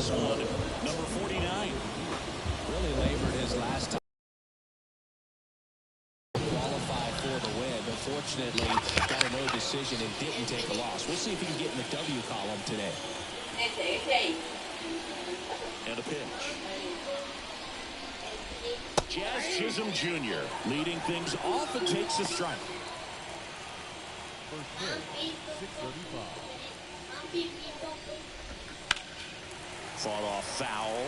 this one, number 49. Really labored his last time. Qualify for the win. Unfortunately, got a no decision and didn't take a loss. We'll see if he can get in the W column today. And a pitch. Jazz Chisholm Jr. leading things off and takes a strike. First pitch, 6:35. Fought off foul.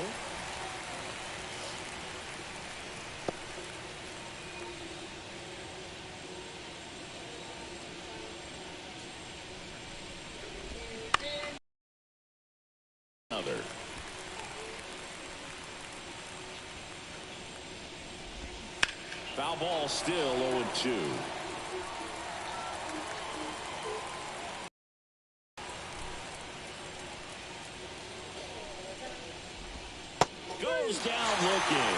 Another. Foul ball still 0-2. Goes down looking.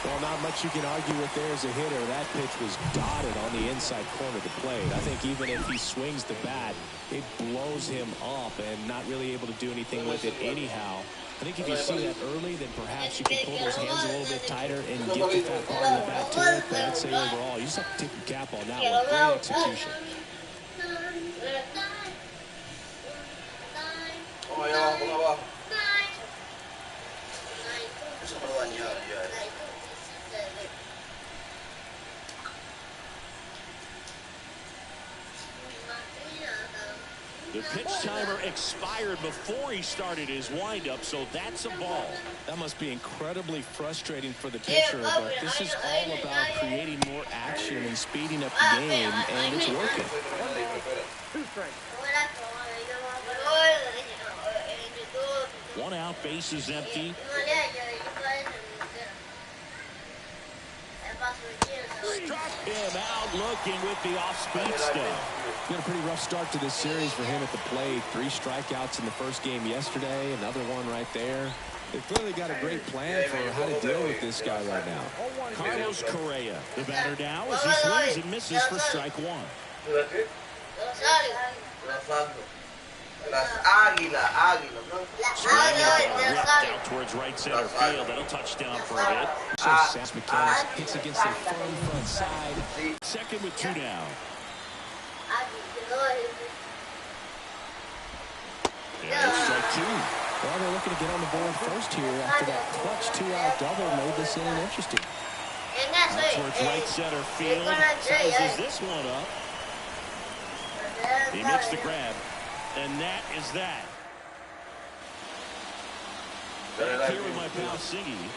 Well, not much you can argue with there as a hitter. That pitch was dotted on the inside corner of the plate. I think even if he swings the bat, it blows him up and not really able to do anything with it anyhow. I think if you see that early, then perhaps you can pull those hands a little bit tighter and get the fat part of the bat to it. But I'd say overall, you just have to take your cap on that one. Great execution. The pitch timer expired before he started his windup, so that's a ball. That must be incredibly frustrating for the pitcher, but this is all about creating more action and speeding up the game, and it's working. 2 strikes. One out, base is empty. Struck him out looking with the off-speed stuff. Got a pretty rough start to this series for him at the plate. 3 strikeouts in the first game yesterday, another one right there. They've clearly got a great plan for how to deal with this guy right now. Carlos Correa, the batter now, as he swings and misses for strike 1. Ripped out towards right center field. That'll touchdown for a bit. So Sass mechanics hits against a firm front side. Second with 2 down. Yeah, strike 2. Well, they're looking to get on the board first here after that clutch 2-out double made this inning interesting. Out towards right center field. Sizes this one up. He makes the grab. And that is that. Back here with my pal Siggy.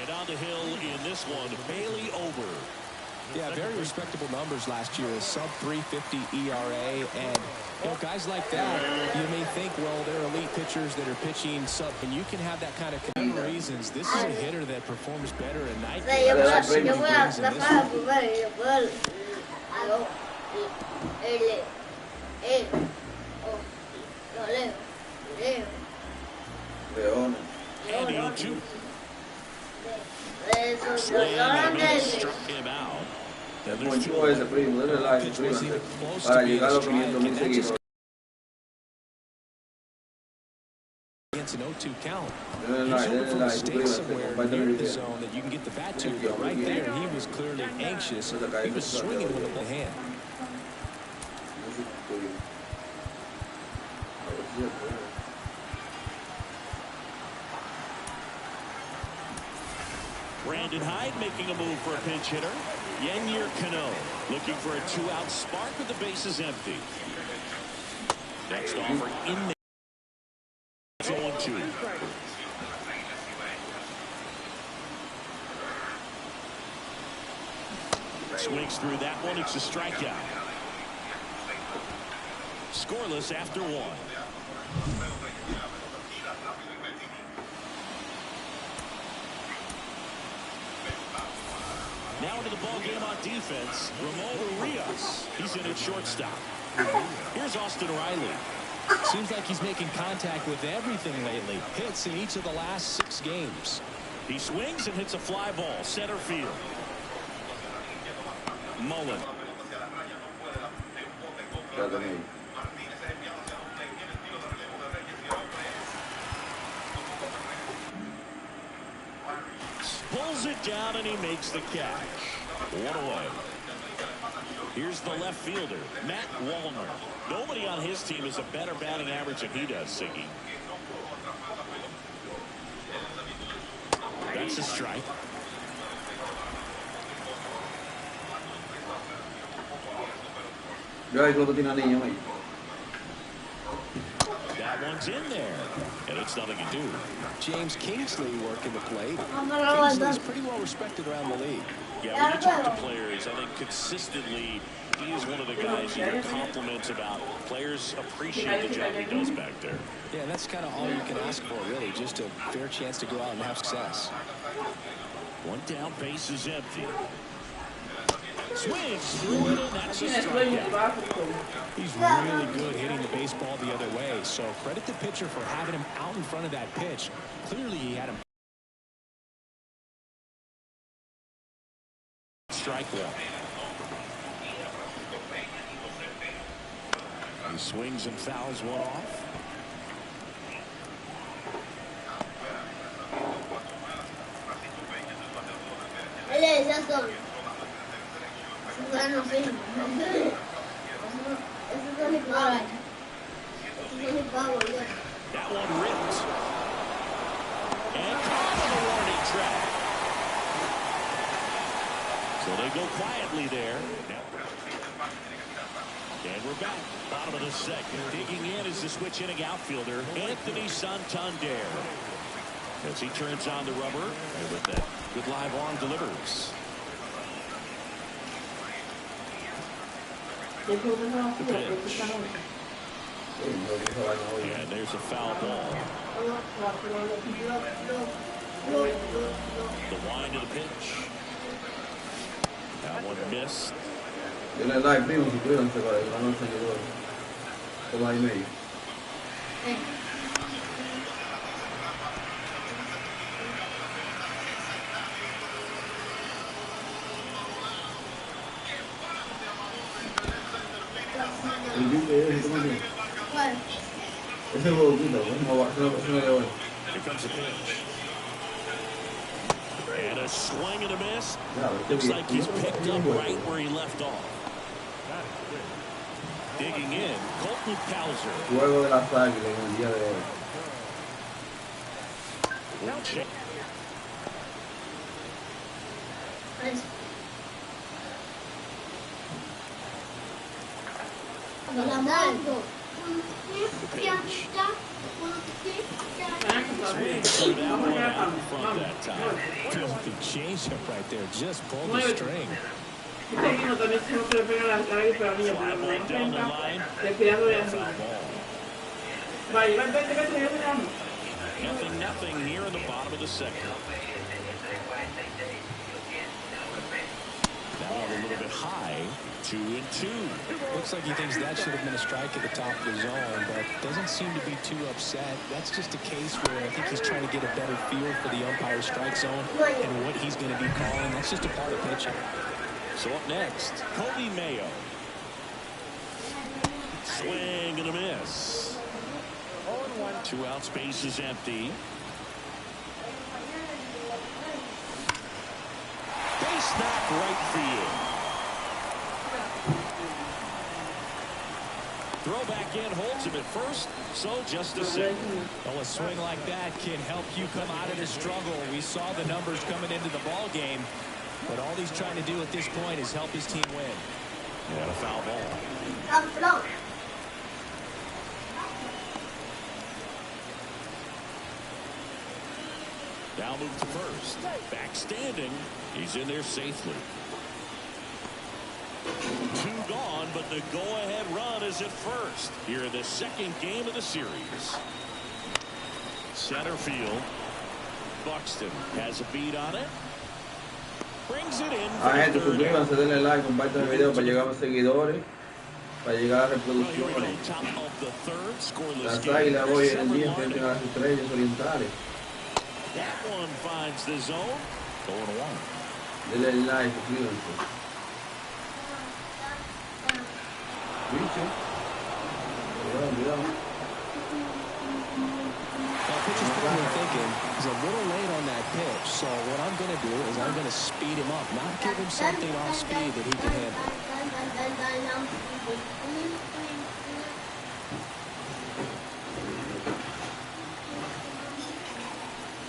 And on the hill in this one, Bailey over. Yeah, very respectable numbers last year. A sub-350 ERA. And, you know, guys like that, you may think, well, they're elite pitchers that are pitching sub. And you can have that kind of reasons. This is a hitter that performs better at night. And the 0-2. Struck him out. Ese primo, dale like, suscríbanse para llegar a los 500,000 seguidores. It's an 0-2 count. Dale like, suscríbanse, compartan el The video. zone that you can get the bat to, but right there, he was clearly anxious. He was swinging with the hand. Brandon Hyde making a move for a pinch hitter. Yennier Cano looking for a 2-out spark with the bases empty. Next offer in there. 0-2. Swings through that one. It's a strikeout. Scoreless after 1. Now into the ball game on defense, Ramon Rios. He's in at shortstop. Here's Austin Riley. Seems like he's making contact with everything lately. Hits in each of the last 6 games. He swings and hits a fly ball, center field. Mullen. down, and he makes the catch. One away. Here's the left fielder, Matt Wallner. Nobody on his team has a better batting average than he does, Siggy. That's a strike. That one's in there, and it's nothing to do. James Kingsley working the plate. Kingsley's pretty well respected around the league. Yeah, when you talk to players, I think consistently he is one of the guys you hear compliments about. Players appreciate the job he does back there. Yeah, and that's kind of all you can ask for, really, just a fair chance to go out and have success. One down, base is empty. Swings through it, and that's a strikeout. He's really good hitting the baseball the other way, so credit the pitcher for having him out in front of that pitch. Clearly, he had him. Strike one. He swings and fouls one off. That one ripped. And caught on the warning track. So they go quietly there. And we're back. Bottom of the second. Digging in is the switch hitting outfielder, Anthony Santander. As he turns on the rubber, and with that good live arm delivers. The pitch. And there's a foul ball. The wind of the pitch. That one missed. Denle like, primo, suscríbanse para que no se ayude. Toma ahí medio. Ese huevito, no va, eso no le voy. Here comes the pitch. And a swing and a miss. Looks like he's picked up right where he left off. Digging in, Colton Cowser. Juego de las Águilas en el día de hoy. Filthy change-up right there, just pulled the string. Fly ball down the line. Foul ball. Nothing here in the bottom of the second. Now a little bit high, 2-2. Looks like he thinks that should have been a strike at the top of the zone, but doesn't seem to be too upset. That's just a case where I think he's trying to get a better feel for the umpire's strike zone and what he's going to be calling. That's just a part of pitching. So up next, Cody Mayo. Swing and a miss. 0-1. 2 outs, base is empty. Base knock right field. Throw back in, holds him at first, so just a second. Well, a swing like that can help you come out of the struggle. We saw the numbers coming into the ball game, but all he's trying to do at this point is help his team win. And a foul ball. Now move to first. Back standing. He's in there safely. 2 gone, but the go-ahead run is at first here in the second game of the series. Center field. Buxton has a beat on it. Brings it in. Gente, suscríbanse, denle like, compartan el video para llegar a más seguidores, para llegar a reproducciones. Las Águilas hoy en el día enfrentan a las Estrellas Orientales. That one finds the zone. 0-1. Denle like, suscríbanse. Bicho. Cuidado. Well, pitcher's probably thinking he's a little late on that pitch. So what I'm going to do is I'm going to speed him up, not give him something off speed that he can handle.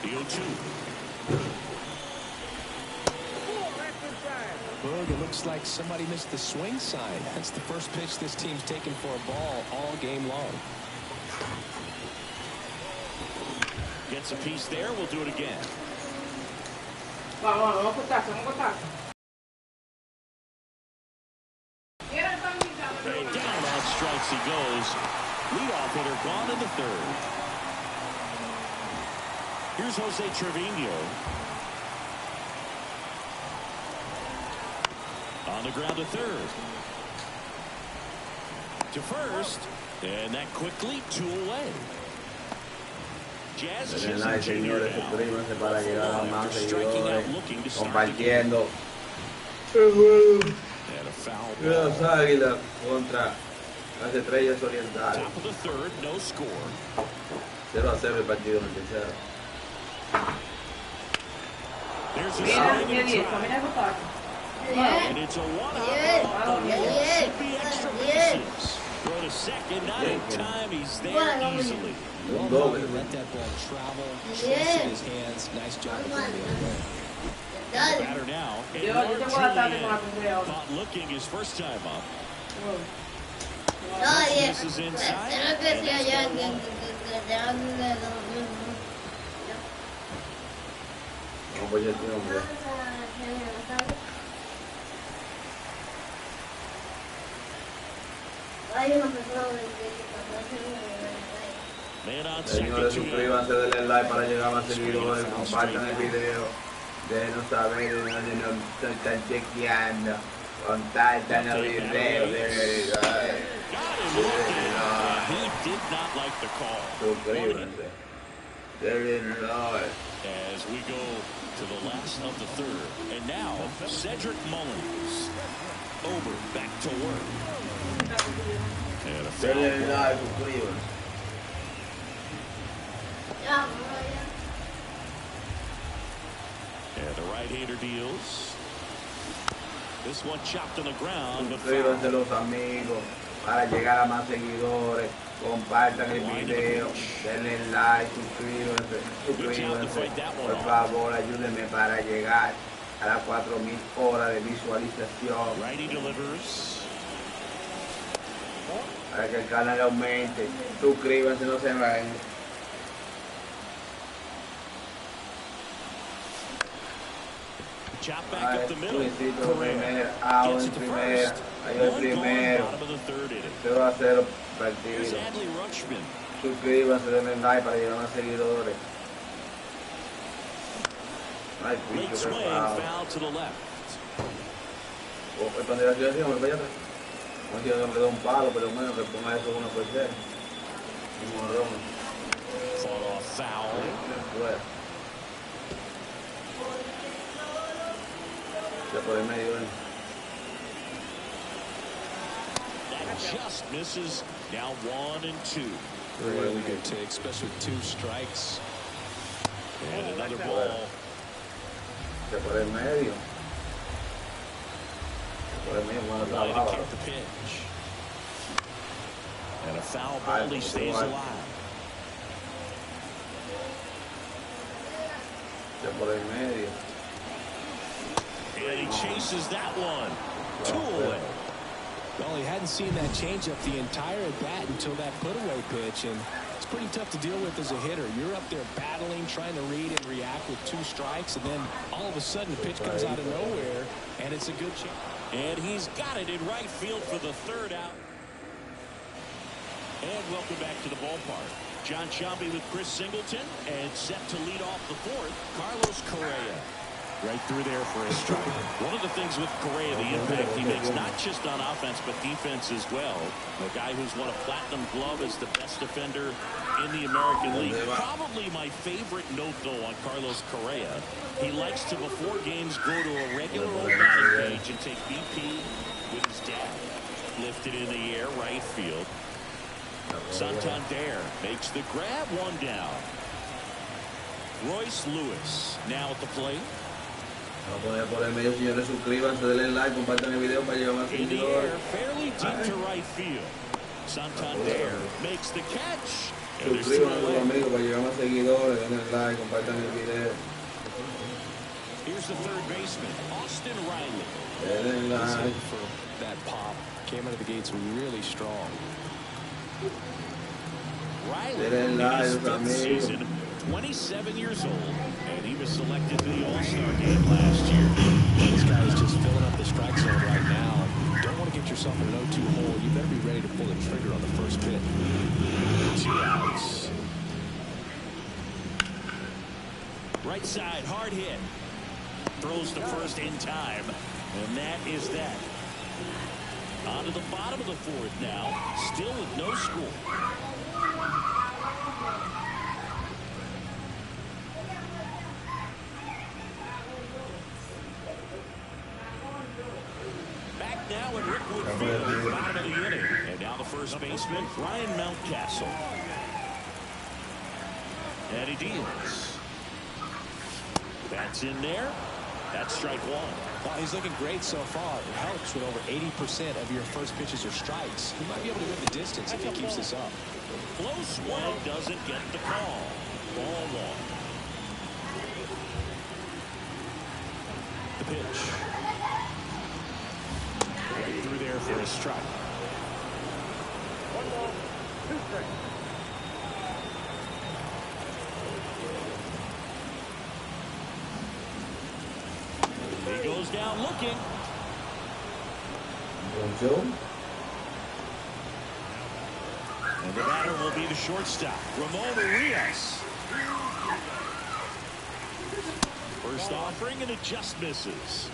The 0-2. Boog, it looks like somebody missed the swing sign. That's the first pitch this team's taken for a ball all game long. Gets a piece there. We'll do it again. Vamos a cortar. And down on strikes he goes. Leadoff hitter gone in the third. Here's Jose Trevino. On the ground to third. To first. And that quickly 2 away. Jazz Denle señores, suscríbanse para llegar a más seguidores, compartiendo. Las Águilas contra las Estrellas Orientales. 0-0 el partido en el tercero. And it's a one-out. Should be extra bases. Throw to second, not in time. He's there easily. Let that ball travel, trusted his hands. Nice job of the Batter now. Not looking his first time up. This is inside. Señores, suscríbanse, denle like para llegar a más seguidores, compartan el video, denos saber de dónde nos están chequeando, compartan el video, suscríbanse, denle like. As we go to the last of the third, and now Cedric Mullins over back to work. And a foul ball. And the right-hander deals. This one chopped on the ground. Suscríbanse los amigos para llegar a más seguidores. Compartan el video, denle like, suscríbanse. Por favor, ayúdenme para llegar a las 4,000 horas de visualización. Righty delivers. Para que el canal aumente. Suscríbanse, no se vayan. Chop back up the middle. Primero, out en primera. Ahí el primero. 0-0 partido. Suscríbanse, denle like para llegar a más seguidores. Ay, picho, qué foul. Cuando la ciudad se me vaya atrás. No quiero que me dé un palo, pero menos que ponga eso uno por ser. Un morrón. Ya por el medio, Just misses. Now 1-2. Really good take, especially with 2 strikes. And another ball. Ya por el medio. Por el medio, bueno, trabaja. The pitch. And a foul ball. He stays alive. Ya por el medio. And he chases that one. 2 away. Well, he hadn't seen that changeup the entire at bat until that put-away pitch, and it's pretty tough to deal with as a hitter. You're up there battling, trying to read and react with 2 strikes, and then all of a sudden the pitch comes out of nowhere, and it's a good chance. And he's got it in right field for the third out. And welcome back to the ballpark. John Shelby with Chris Singleton, and set to lead off the fourth, Carlos Correa. Right through there for a strike. One of the things with Correa, the impact he makes, not just on offense, but defense as well. The guy who's won a platinum glove as the best defender in the American League. Probably my favorite note, though, on Carlos Correa. He likes to, before games, go to a regular old batting cage and take BP with his dad. Lifted in the air, right field. Santander makes the grab, 1 down. Royce Lewis now at the plate. Vamos a poner por el medio, señores. Suscríbanse, denle like, compartan el video para llevar más In the seguidores. air, fairly deep to right field. Santander makes the catch. Suscríbanse, amigos, para llevar más seguidores. Denle like, compartan el video. Here's the third baseman, Austin Riley. Denle like. For that pop. Came out of the gates really strong. Riley in his fifth season, 27 years old, and he was selected to the All-Star game last year. This guy is just filling up the strike zone right now. Don't want to get yourself in an 0-2 hole. You better be ready to pull the trigger on the first pitch. 2 outs. Right side, hard hit. Throws to first in time, and that is that. On to the bottom of the fourth now, still with no score. Back now at Rickwood Field, bottom of the inning. And now the first baseman, Ryan Mountcastle. And he deals. That's in there. That's strike one. Well, he's looking great so far. It helps when over 80% of your first pitches are strikes. He might be able to win the distance if he keeps this up. Close one, doesn't get the call. Ball one. The pitch. Right through there for a strike. 1 ball, 2 strikes. He goes down looking. And the batter will be the shortstop, Ramon Arias. First offering, and it just misses.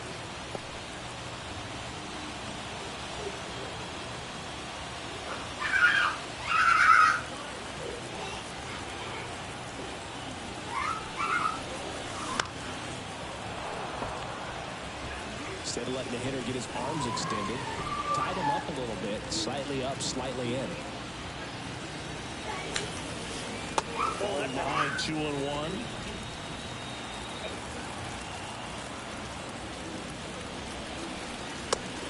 Instead of letting the hitter get his arms extended, tied him up a little bit, slightly up, slightly in. Ball line, 2-1.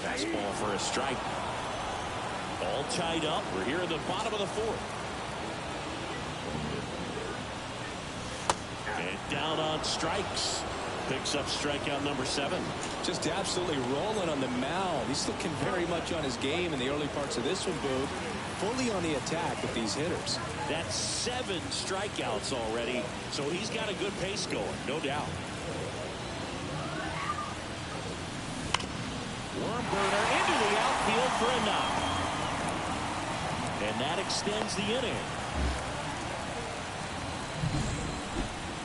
Fastball for a strike. All tied up. We're here in the bottom of the fourth. And down on strikes. Picks up strikeout number 7. Just absolutely rolling on the mound. He's looking very much on his game in the early parts of this one, Boog. Fully on the attack with these hitters. That's 7 strikeouts already, so he's got a good pace going, no doubt. Worm burner into the outfield for a knock. And that extends the inning.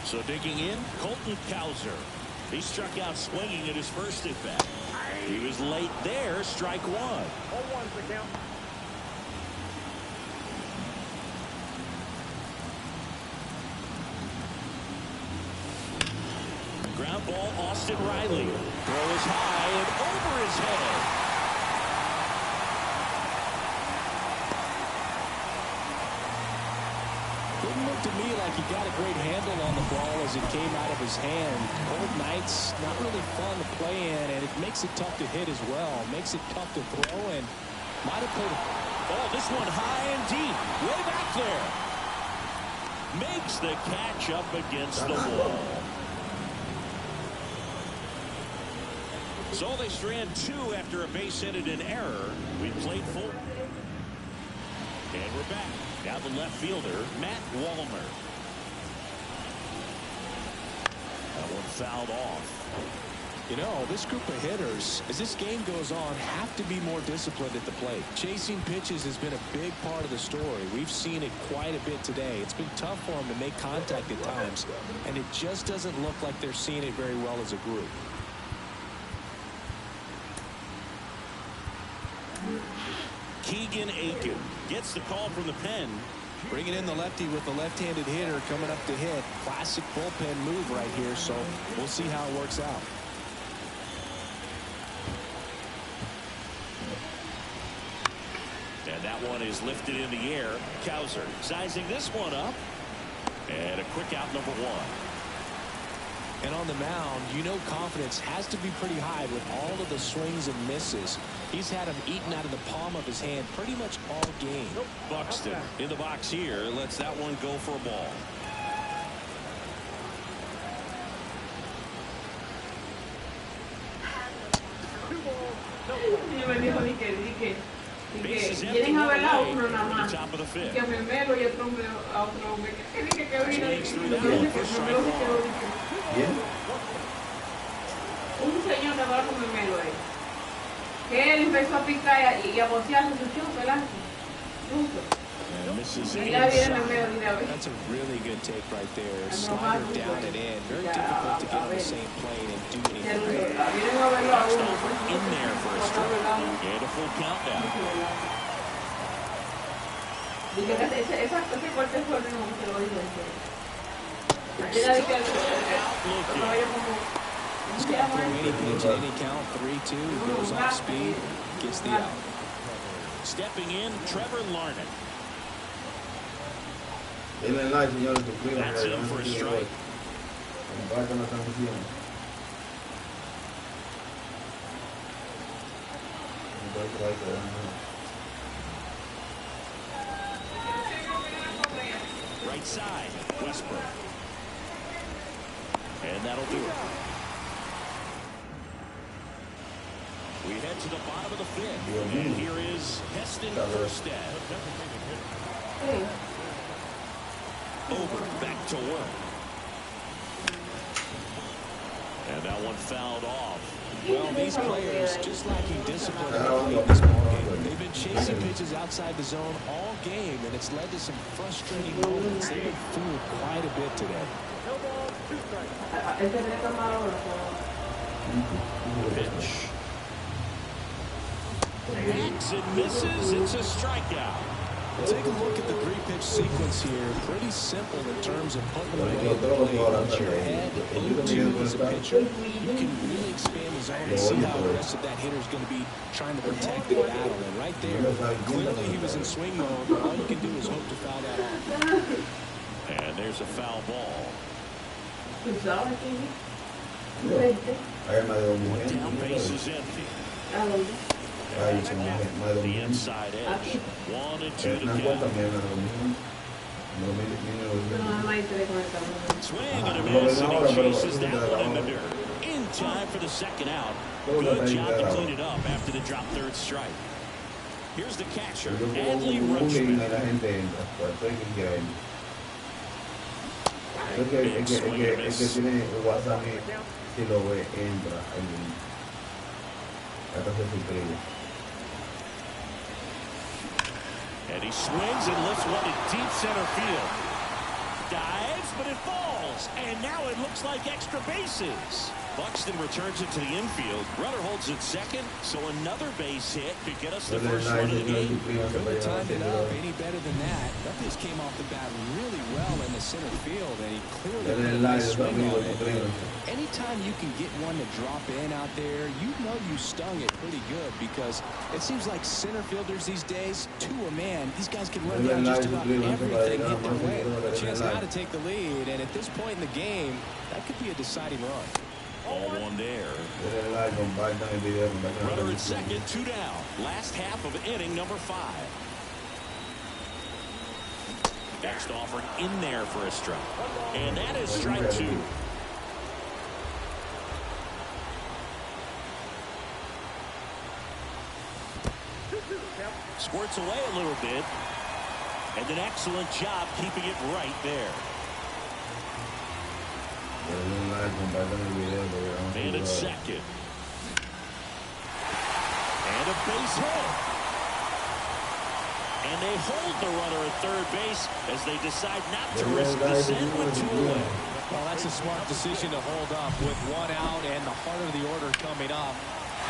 So digging in, Colton Cowser. He struck out swinging at his first at bat. He was late there, strike 1. 0-1's the count. Ground ball, Austin Riley. Throw is high and over his head. Didn't look to me like he got a great handle on the ball as it came out of his hand. Cold nights, not really fun to play in, and it makes it tough to hit as well. Makes it tough to throw, and might have played. Oh, this one high and deep, way back there. Makes the catch up against the wall. So they strand 2 after a base hit and an error. We played full. And we're back. Now the left fielder, Matt Wallmer. That one fouled off. You know, this group of hitters, as this game goes on, have to be more disciplined at the plate. Chasing pitches has been a big part of the story. We've seen it quite a bit today. It's been tough for them to make contact at times, and it just doesn't look like they're seeing it very well as a group. Keegan Aiken gets the call from the pen. Bringing in the lefty with the left-handed hitter coming up to hit. Classic bullpen move right here, so we'll see how it works out. And that one is lifted in the air. Cowser sizing this one up. And a quick out, number 1. And on the mound, you know confidence has to be pretty high with all of the swings and misses. He's had them eaten out of the palm of his hand pretty much all game. Buxton in the box here lets that one go for a ball. Y me dijo, vienen a ver a uno nada más. Que me mero y otro a otro me que vino un señor que ahora con me mero ahí. Que él empezó a picar y a bocearse su chupa, ¿verdad? That's a really good take right there. Slider down and in. Very difficult to get on the same plane and do anything. In there for a strike. And a full countdown. He's got to throw any pitch at any count. 3-2. Goes off speed. Gets the out. Stepping in, Trevor Larned. Denle like, señores, suscríbanse. That's in for a strike. Compartan la transmisión. Right side, Westbrook. And that'll do it. We head to the bottom of the fifth. And here is Heston Erstad. Over, back to work. And that one fouled off. Well, these players just lacking discipline in this ballgame. They've been chasing pitches outside the zone all game, and it's led to some frustrating moments. They've been fooled quite a bit today. Pitch. Hacks and misses. It's a strikeout. Take a look at the three-pitch sequence here. Pretty simple in terms of putting them away at the plate. Once you're ahead 0-2 as a pitcher, you can really expand the zone and see how the rest of that hitter is going to be trying to protect the battle. And right there, clearly he was in swing mode. All you can do is hope to foul that off. And there's a foul ball. One down, base is empty. The inside edge. 1-2 to count. Swing and a miss, and he chases that one in the dirt. In time for the second out. Good job to clean it up after the drop third strike. Here's the catcher, Adley Rutschman. And he swings and lifts one to deep center field. Dives, but it falls. And now it looks like extra bases. Buxton returns it to the infield. Runner holds it second, so another base hit could get us the first run of the game. Couldn't have timed it up any better than that. That pitch came off the bat really well in the center field, and he clearly put a nice swing on it. Anytime you can get one to drop in out there, you know you stung it pretty good, because it seems like center fielders these days, to a man, these guys can run down just about everything hit their way. A chance now to take the lead, and at this point in the game, that could be a deciding run. All one there. Runner at second, 2 down. Last half of inning number 5. Next offer in there for a strike. And that is strike 2. Squirts away a little bit. And an excellent job keeping it right there. And at second. And a base hit. And they hold the runner at third base as they decide not to risk the send with 2 away. Well, that's a smart decision to hold up with 1 out and the heart of the order coming up.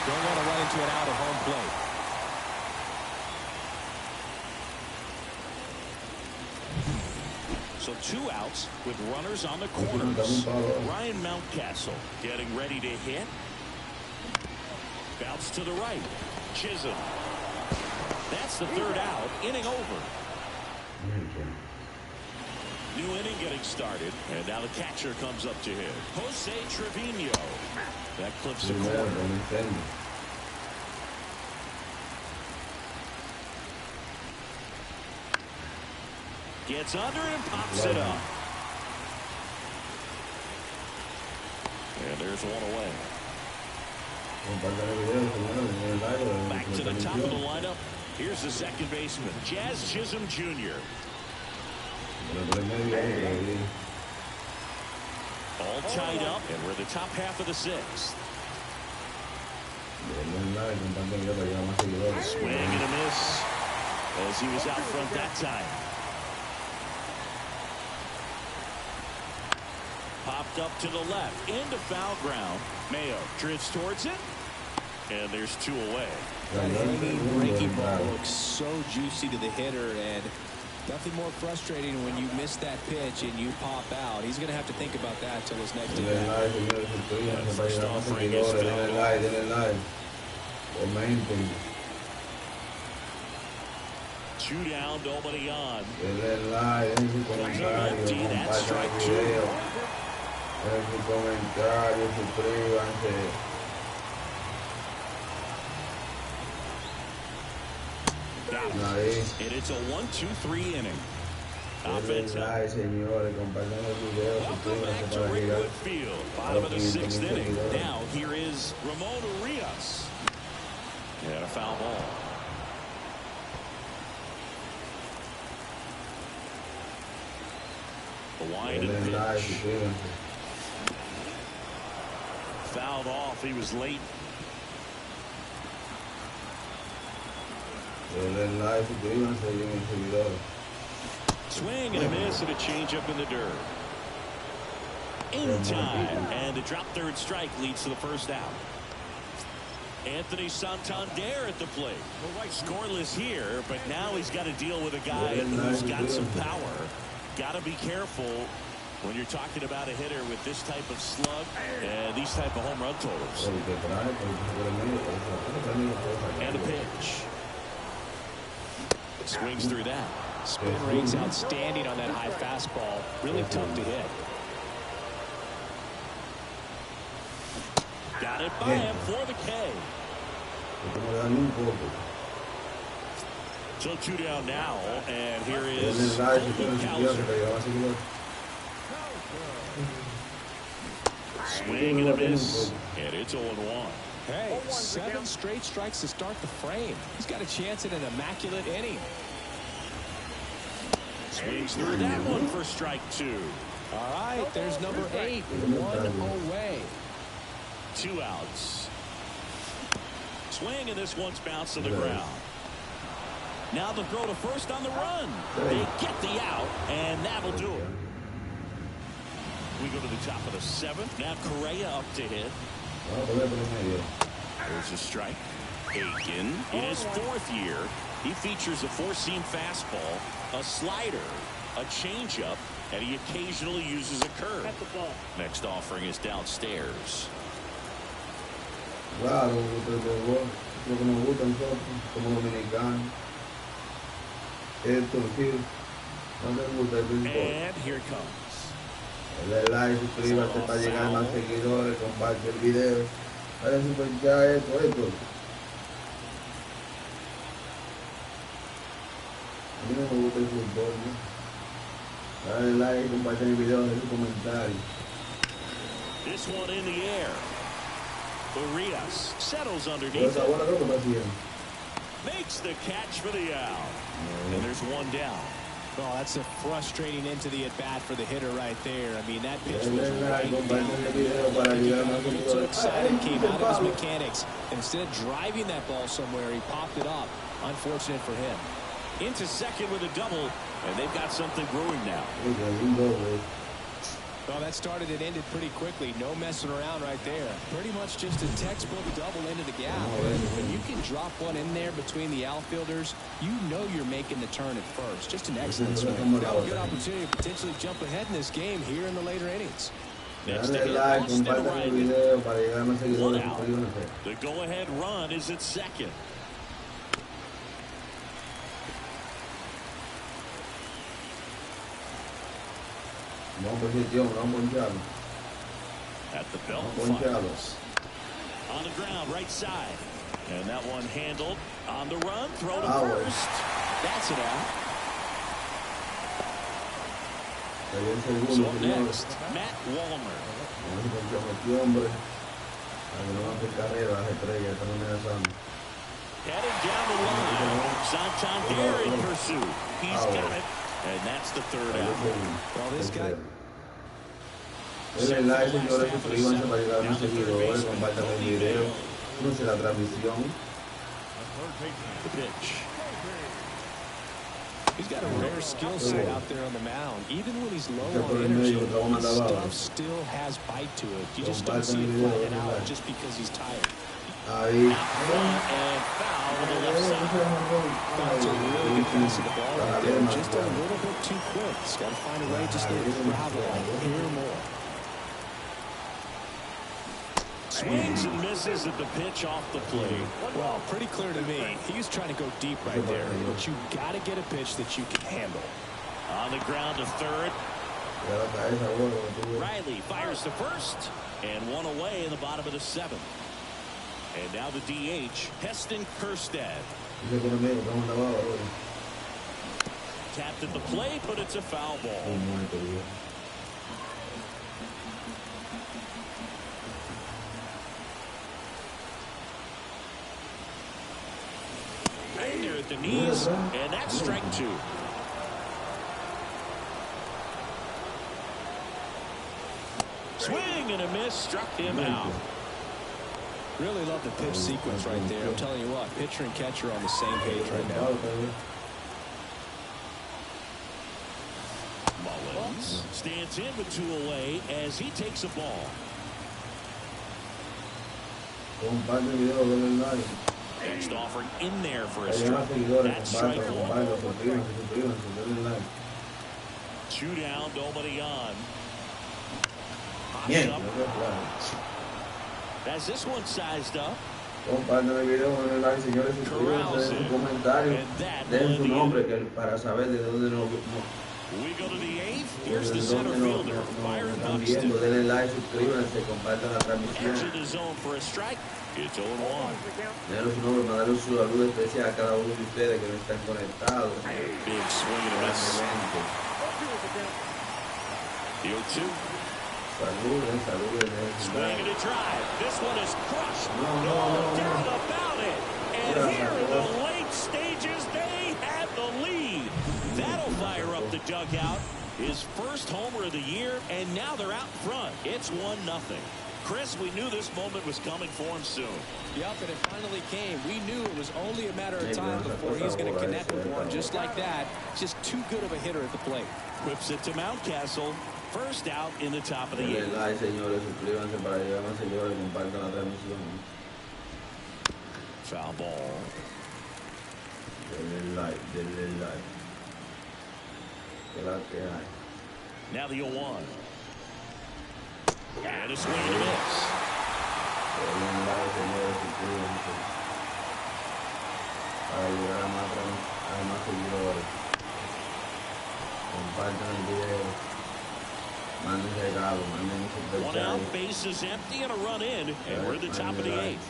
Don't want to run into an out at home plate. So 2 outs with runners on the corners. Ryan Mountcastle getting ready to hit. Bounce to the right. Chisholm. That's the 3rd out. Inning over. New inning getting started, and now the catcher comes up to hit. Jose Trevino. That clips the corner. Gets under it and pops it up. And there's one away. Back to the top of the lineup. Here's the second baseman, Jazz Chisholm Jr. All tied up, and we're the top half of the sixth. Swing and a miss as he was out front that time. Popped up to the left into foul ground. Mayo drifts towards it, and there's two away. That hanging breaking ball looks so juicy to the hitter, and nothing more frustrating when you miss that pitch and you pop out. He's going to have to think about that till his next at-bat. First offering is fouled. Two down, nobody on. Comes up empty, that's strike two. And it's a 1-2-3 inning. Offense. Welcome back to Ringwood Field. Bottom of the sixth inning. Now here is Ramon Urias. And a foul ball. The wind and pitch. Fouled off. He was late. Swing and a miss and a changeup in the dirt. In time, and a drop third strike leads to the first out. Anthony Santander at the plate. Scoreless here, but now he's got to deal with a guy who's got some power. Got to be careful when you're talking about a hitter with this type of slug and these type of home run totals. And a pitch. Swings through that. Spin rate's outstanding on that high fastball. Really tough to hit. Got it by him for the K. So two down now, and here is Cowser. Swing and a miss, and it's 0-1. Hey, 7 straight strikes to start the frame. He's got a chance at an immaculate inning. Swings through that one for strike two. All right, there's number 8. 1 away. 2 outs. Swing, and this one's bounced to the ground. Now the throw to first on the run. They get the out, and that'll do it. We go to the top of the 7th. Now Correa up to hit. There's a strike. Aiken in his 4th year. He features a 4-seam fastball, a slider, a changeup, and he occasionally uses a curve. Next offering is downstairs. And here it comes. Dale like, suscríbete para llegar a más seguidores, comparte el video. Para superchar esto. A mí no me gusta el fútbol, ¿no? Dale like, comparte el video, deja un comentario. This one in the air. Urias settles underneath. Makes the catch for the out. And there's one down. Oh, that's a frustrating into the at-bat for the hitter right there. I mean, that pitch was right down. So excited, came out of his mechanics. And instead of driving that ball somewhere, he popped it up. Unfortunate for him. Into second with a double, and they've got something brewing now. Well, that started and ended pretty quickly. No messing around right there. Pretty much just a textbook double into the gap. When you can drop one in there between the outfielders, you know you're making the turn at first. Just an excellent swing. Now a good opportunity to potentially jump ahead in this game here in the later innings. Next to hit, one out. The go-ahead run is at second. At the belt fires. On the ground, right side. And that one handled on the run. Throw to first. That's it out. So up next, Matt Wallner. Heading down the line. Santander in pursuit. He's got it. And that's the third out. Well, this guy... Denle like, señores, suscríbanse para llegar a más seguidores, compartan el video, cruce la transmisión. The pitch. He's got a rare skill set out there on the mound. Even when he's low on energy, his stuff still has bite to it. You just don't see it flying out just because he's tired. Ahí. And foul to the left side. That's a really good pass of the ball right there. Just a little bit too quick. He's got to find a way just to travel here more. Swings and misses at the pitch off the plate. Well, pretty clear to me. He's trying to go deep right there, but you got to get a pitch that you can handle. On the ground to third. Riley fires to first, and one away in the bottom of the seventh. And now the DH, Heston Kjerstad. Tapped at the plate, but it's a foul ball. Right there at the knees, and that's strike two. Swing and a miss, struck him out. Really love the pitch sequence right there. I'm telling you what, pitcher and catcher are on the same page right now. Mullins stands in with two away as he takes a ball. Next offering in there for a strike. That's strike one. Two down, nobody on. Bien. As this one sized up. Compartan el video, denle like, señores, suscríbanse, den su comentario, den su nombre para saber de dónde nos We go to the eighth. Here's the center fielder, Byron están Buxton. viendo. Denle like, suscríbanse, compartan la transmisión. Edge in the zone for a strike. It's 0-1. Denle su nombre, mandarle un saludo especial a cada uno de ustedes que no están conectados. Big swing and a miss. The 0-2. Saluden. Swing and a drive. This one is crushed. No doubt about it. And here in the late stages, they have the lead. That'll fire up the dugout. His first homer of the year, and now they're out front. It's 1-0. Chris, we knew this moment was coming for him soon. Yep, and it finally came. We knew it was only a matter of time before he's going to connect with one just like that. Just too good of a hitter at the plate. Whips it to Mountcastle. First out in the top of the eighth. Denle like, señores, suscríbanse para llegar más seguidores, compartan la transmisión. Foul ball. Denle like. Que la que hay. Now the 0-1. And a swing and a miss. Denle like, señores, suscríbanse para llegar a más seguidores. Compartan el video. Manden regalo, manden un One out, base is empty, and a run in, and we're at the top of the eighth.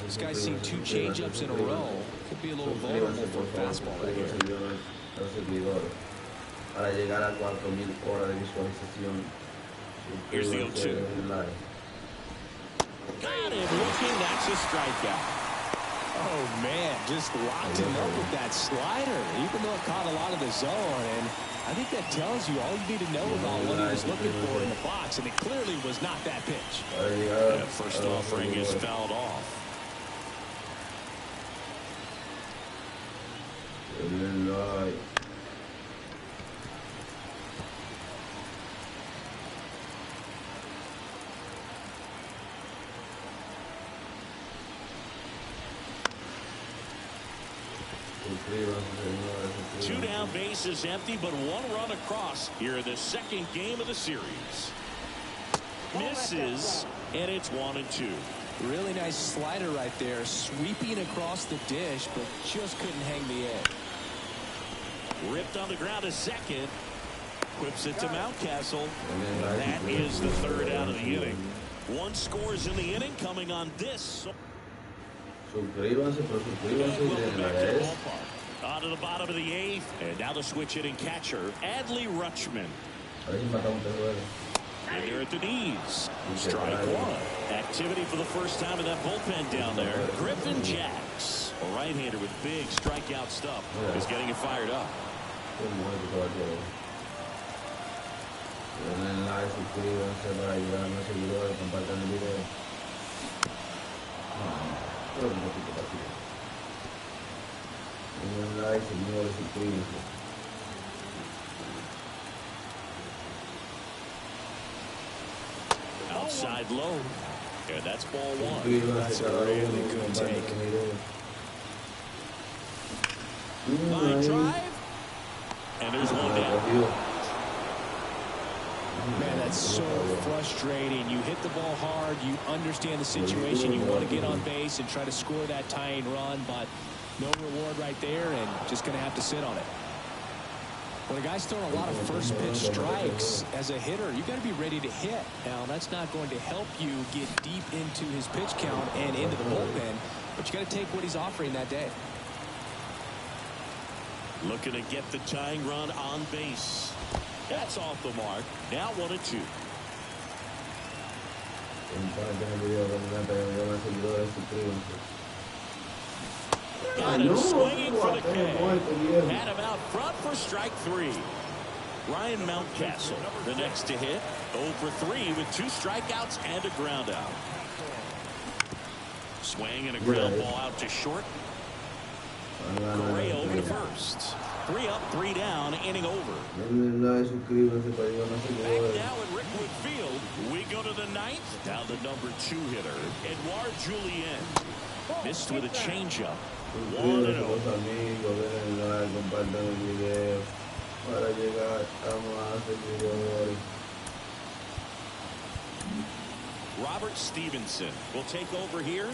This guy's seen two changeups in a row. Could be a little vulnerable for a fastball right here. Para llegar a 4,000 horas de visualización. Here's the 0-2. Got him looking, that's a strikeout. Oh, man, just locked him up with that slider, even though it caught a lot of the zone. And I think that tells you all you need to know about what he was looking for in the box, and it clearly was not that pitch. That first offering is fouled off. Two down, base is empty, but one run across here in the second game of the series. Misses, and it's 1-2. Really nice slider right there, sweeping across the dish, but just couldn't hang the edge. Ripped on the ground a second. Whips it to Mountcastle. That is the third out of the inning. One scores in the inning coming on this. Suscríbanse, pero suscríbanse y denle like. On to the bottom of the eighth. And now the switch hitting catcher, Adley Rutschman. A ver si matamos este juego. And they're at the knees. Strike one. Activity for the first time in that bullpen down there. Griffin Jacks, a right-hander with big strikeout stuff, is getting it fired up. Denle like, suscríbanse para ayudar a los seguidores, compartan el video. Creo que un poquito partido. Denle like, señores, suscríbanse. Outside low. And that's ball one. That's a really good take. Line drive. And there's one down. Man, that's so frustrating. You hit the ball hard. You understand the situation. You want to get on base and try to score that tying run, but no reward right there, and just going to have to sit on it. When a guy's throwing a lot of first pitch strikes as a hitter, you got to be ready to hit. Now, that's not going to help you get deep into his pitch count and into the bullpen, but you got to take what he's offering that day. Looking to get the tying run on base. That's off the mark. Now 1-2. Got him swinging for the K. Had him out front for strike three. Ryan Mountcastle, the next to hit. 0 for 3 with 2 strikeouts and a ground out. Swing and a ground ball out to short. Gray over to first. 3 up, 3 down, inning over. Back now at Rickwood Field, we go to the ninth. Now the number 2 hitter, Edouard Julien. Missed with a changeup. 1-0. Robert Stevenson will take over here.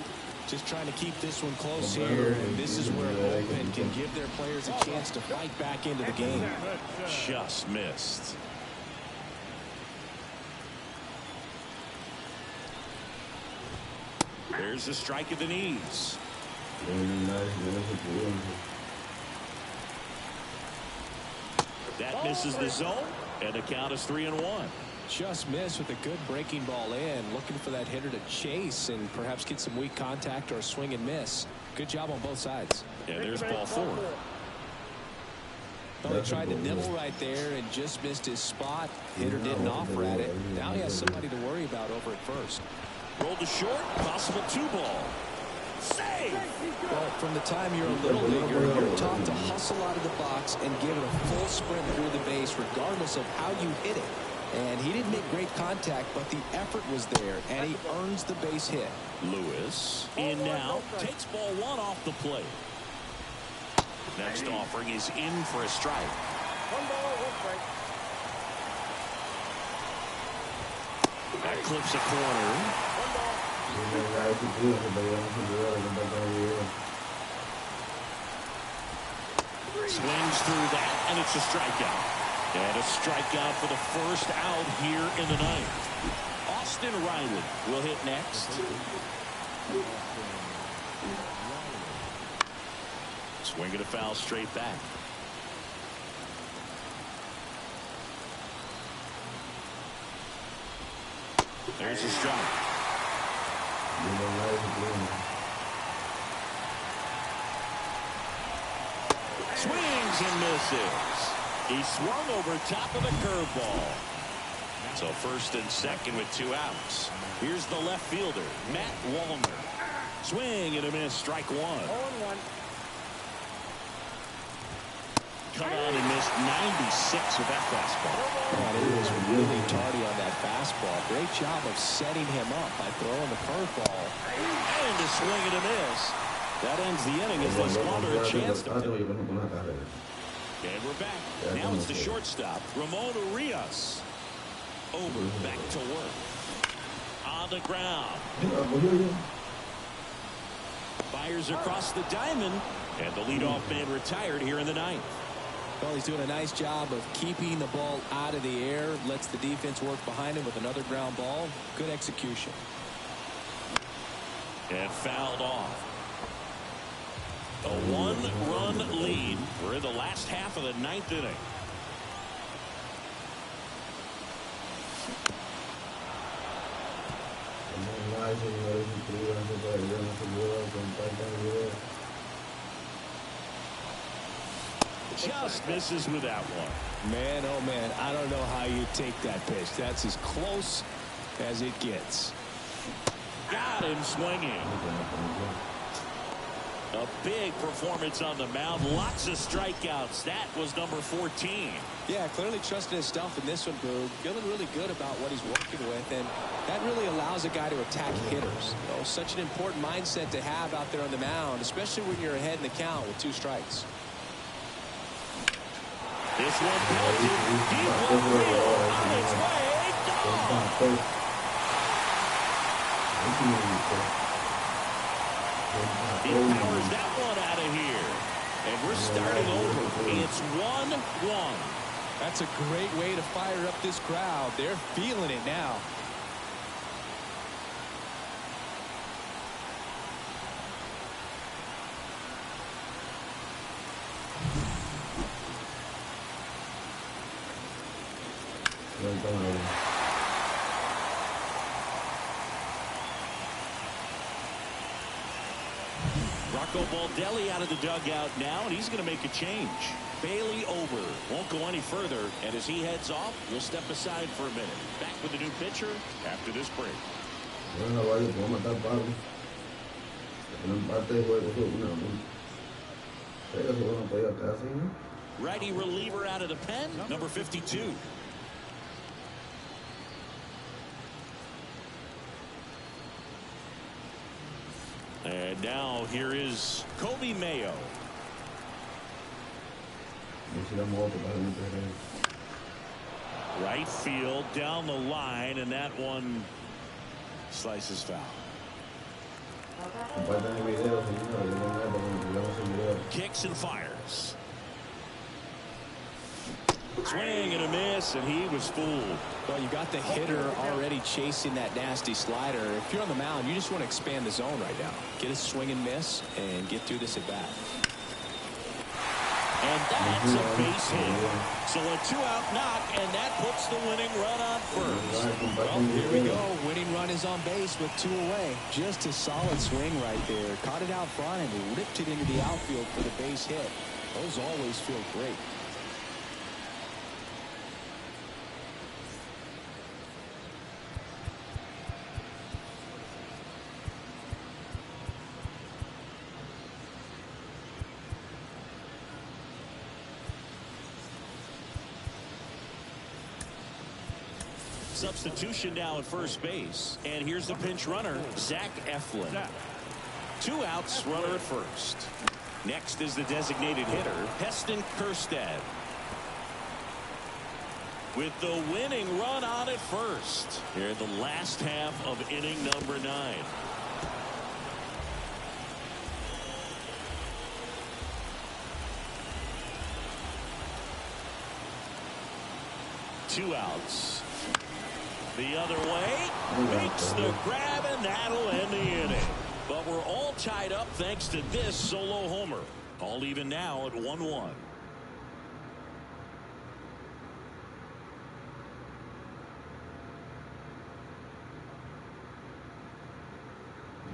Just trying to keep this one close here, and this is where a bullpen can give their players a chance to fight back into the game. Just missed. There's a strike at the knees. That misses the zone, and the count is 3-1. Just missed with a good breaking ball in, looking for that hitter to chase and perhaps get some weak contact or a swing and miss. Good job on both sides. Yeah, there's ball 4. Well, he tried to nibble right there and just missed his spot. Hitter didn't offer at it. Now he has somebody to worry about over at first. Rolled to short, possible 2-ball. Save! Well, from the time you're a little leaguer, you're taught to hustle out of the box and give it a full sprint through the base regardless of how you hit it. And he didn't make great contact, but the effort was there, and he earns the base hit. Lewis in now, takes ball 1 off the plate. Next offering is in for a strike. 1 ball, 1 strike. That clips a corner. 1 ball. Swings through that, and it's a strikeout. And a strikeout for the first out here in the ninth. Austin Riley will hit next. Swinging a foul straight back. There's a strike. Swings and misses. He swung over top of the curveball. So first and second with 2 outs. Here's the left fielder, Matt Wallner. Swing and a miss, strike 1. 0-1. Cut on and missed 96 with that fastball. Man, he was really tardy on that fastball. Great job of setting him up by throwing the curveball. And a swing and a miss. That ends the inning as they squander a chance to. And we're back. Now it's the shortstop, Ramon Urias. Over, back to work. On the ground. Fires across the diamond. And the leadoff man retired here in the ninth. Well, he's doing a nice job of keeping the ball out of the air, lets the defense work behind him with another ground ball. Good execution. And fouled off. A one-run lead. We're in the last half of the ninth inning. Just misses with that one. Man, oh man, I don't know how you take that pitch. That's as close as it gets. Got him swinging. A big performance on the mound. Lots of strikeouts. That was number 14. Yeah, clearly trusting his stuff in this one, Boog. Feeling really good about what he's working with, and that really allows a guy to attack hitters. You know, such an important mindset to have out there on the mound, especially when you're ahead in the count with 2 strikes. This one belted. Deep left field. On its way. Gone. He powers that one out of here. And we're starting over. It's 1-1. That's a great way to fire up this crowd. They're feeling it now. Rocco Baldelli out of the dugout now, and he's going to make a change. Bailey over. Won't go any further, and as he heads off, we'll step aside for a minute. Back with the new pitcher after this break. Righty reliever out of the pen, number 52. And now here is Kobe Mayo. Right field down the line, and that one slices foul. Kicks and fires. Swing and a miss, and he was fooled. Well, you got the hitter already chasing that nasty slider. If you're on the mound, you just want to expand the zone right now. Get a swing and miss and get through this at bat. And that's a base hit. So a 2-out knock, and that puts the winning run on first. Well, here we go. Winning run is on base with 2 away. Just a solid swing right there. Caught it out front and ripped it into the outfield for the base hit. Those always feel great. Substitution now at first base, and here's the pinch runner, Zach Eflin. 2 outs, runner at first. Next is the designated hitter, Heston Kjerstad. With the winning run on at first here in the last half of inning number 9. Two outs. The other way, makes the grab, and that'll end the inning. But we're all tied up thanks to this solo homer. All even now at 1-1.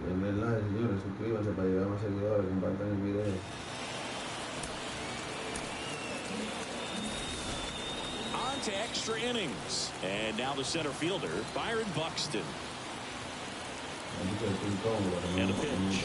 Denle like, señores, suscríbanse para llegar a más seguidores, compartan el video. On to extra innings. And now the center fielder, Byron Buxton. And a pitch.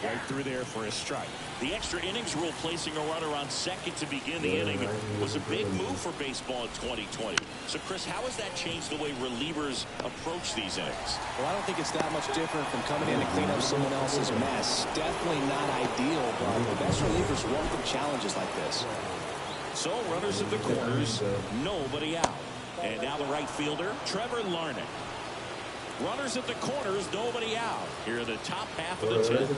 Right through there for a strike. The extra innings rule, placing a runner on second to begin the inning, was a big move for baseball in 2020. So, Chris, how has that changed the way relievers approach these innings? Well, I don't think it's that much different from coming in to clean up someone else's mess. Definitely not ideal, but the best relievers welcome challenges like this. So, runners at the corners, nobody out. And now the right fielder, Trevor Larnach. Runners at the corners, nobody out. Here in the top half of the 10th.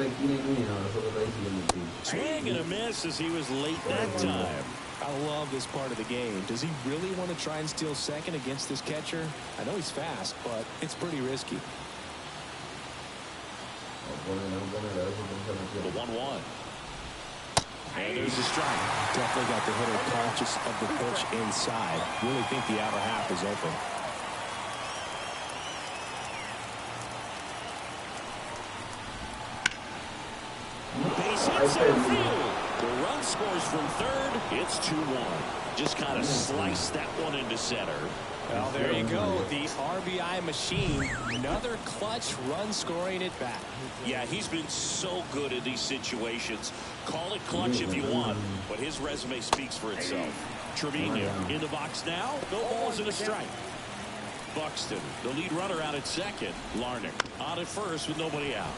Swing and a miss as he was late that time. I love this part of the game. Does he really want to try and steal second against this catcher? I know he's fast, but it's pretty risky. The 1-1. And there's a strike. Definitely got the hitter conscious of the pitch inside. Really think the outer half is open. Base hit center field. The run scores from third. It's 2-1. Just kind of slice that one into center. Well, there you go. The RBI machine. Another clutch run scoring at bat. Yeah, he's been so good in these situations. Call it clutch if you want, but his resume speaks for itself. Trevino in the box now. No balls and a strike. Buxton, the lead runner, out at second. Larnick on at first with nobody out.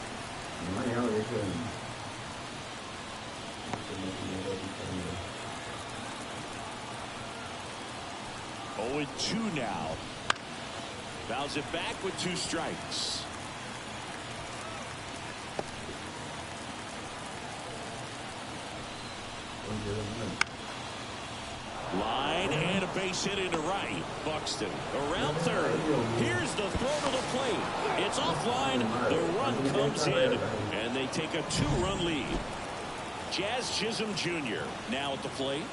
0-2 now. Fouls it back with 2 strikes. Line and a base hit into right. Buxton around third. Here's the throw to the plate. It's offline. The run comes in, and they take a 2-run lead. Jazz Chisholm Jr. now at the plate.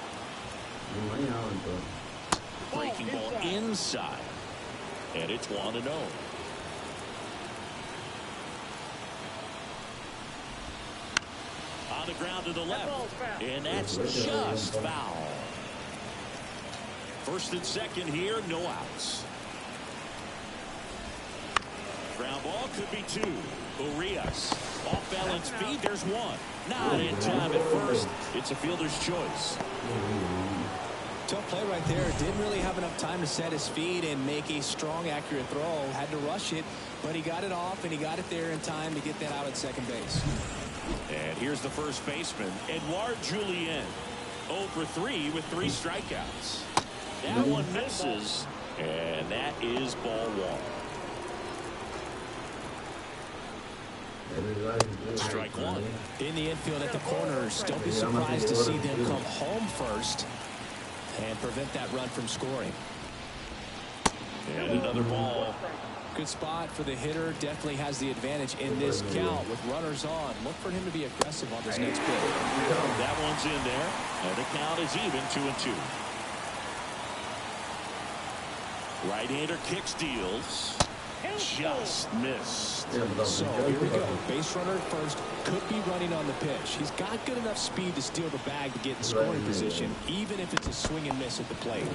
Breaking ball inside, and it's 1-0. On the ground to the left, and that's just foul. First and second here, no outs. Ground ball could be 2. Urias off balance feet. There's 1. Not in time at first. It's a fielder's choice. Tough play right there. Didn't really have enough time to set his feet and make a strong, accurate throw. Had to rush it, but he got it off, and he got it there in time to get that out at second base. And here's the first baseman, Edouard Julien. 0 for 3 with 3 strikeouts. That one misses, and that is ball 1. Strike 1. In the infield at the corners, don't be surprised to see them come home first and prevent that run from scoring. And another ball. Good spot for the hitter. Definitely has the advantage in this count with runners on. Look for him to be aggressive on this next pitch. That one's in there, and the count is even 2-2. Right-hander kick steals. Just missed. So here we go. Base runner at first. Could be running on the pitch. He's got good enough speed to steal the bag to get in scoring position, even if it's a swing and miss at the plate.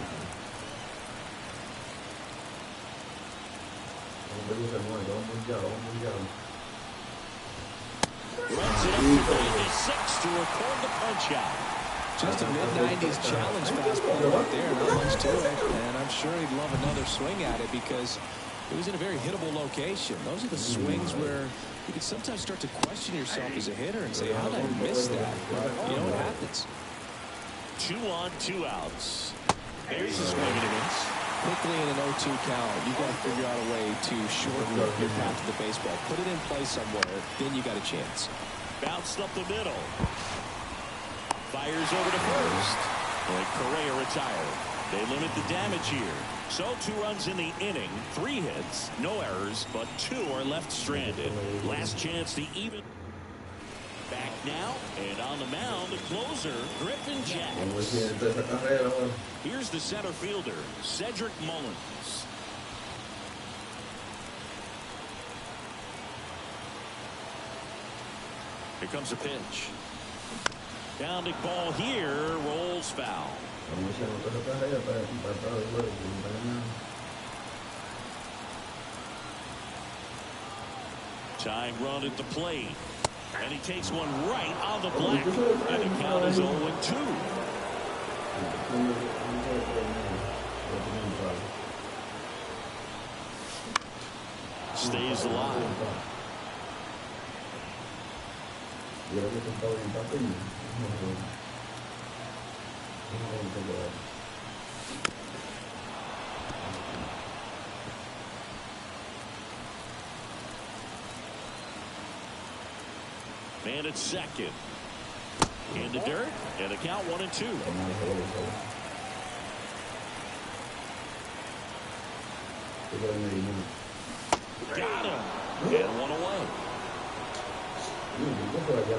Runs it up to 96 to record the punch out. Just a mid-90s challenge fastball right there. Not much to it. And I'm sure he'd love another swing at it because it was in a very hittable location. Those are the swings where you can sometimes start to question yourself as a hitter and say, how did I miss that? But, you know, it happens. 2 on, 2 outs. There's a swing and a miss. Quickly in an 0-2 count, you've got to figure out a way to shorten your path to the baseball. Put it in play somewhere, then you got a chance. Bounced up the middle. Fires over to first. And Correa retired. They limit the damage here. So 2 runs in the inning, 3 hits, no errors, but 2 are left stranded. Last chance to even. Back now, and on the mound, the closer, Griffin Jacks. Here's the center fielder, Cedric Mullins. Here comes a pitch. Pounding ball here, rolls foul. Time run at the plate. And he takes one right on the black. And the count is 0-2. Stays alive. And it's second. In the dirt, and the count 1-2. Got him. And one away.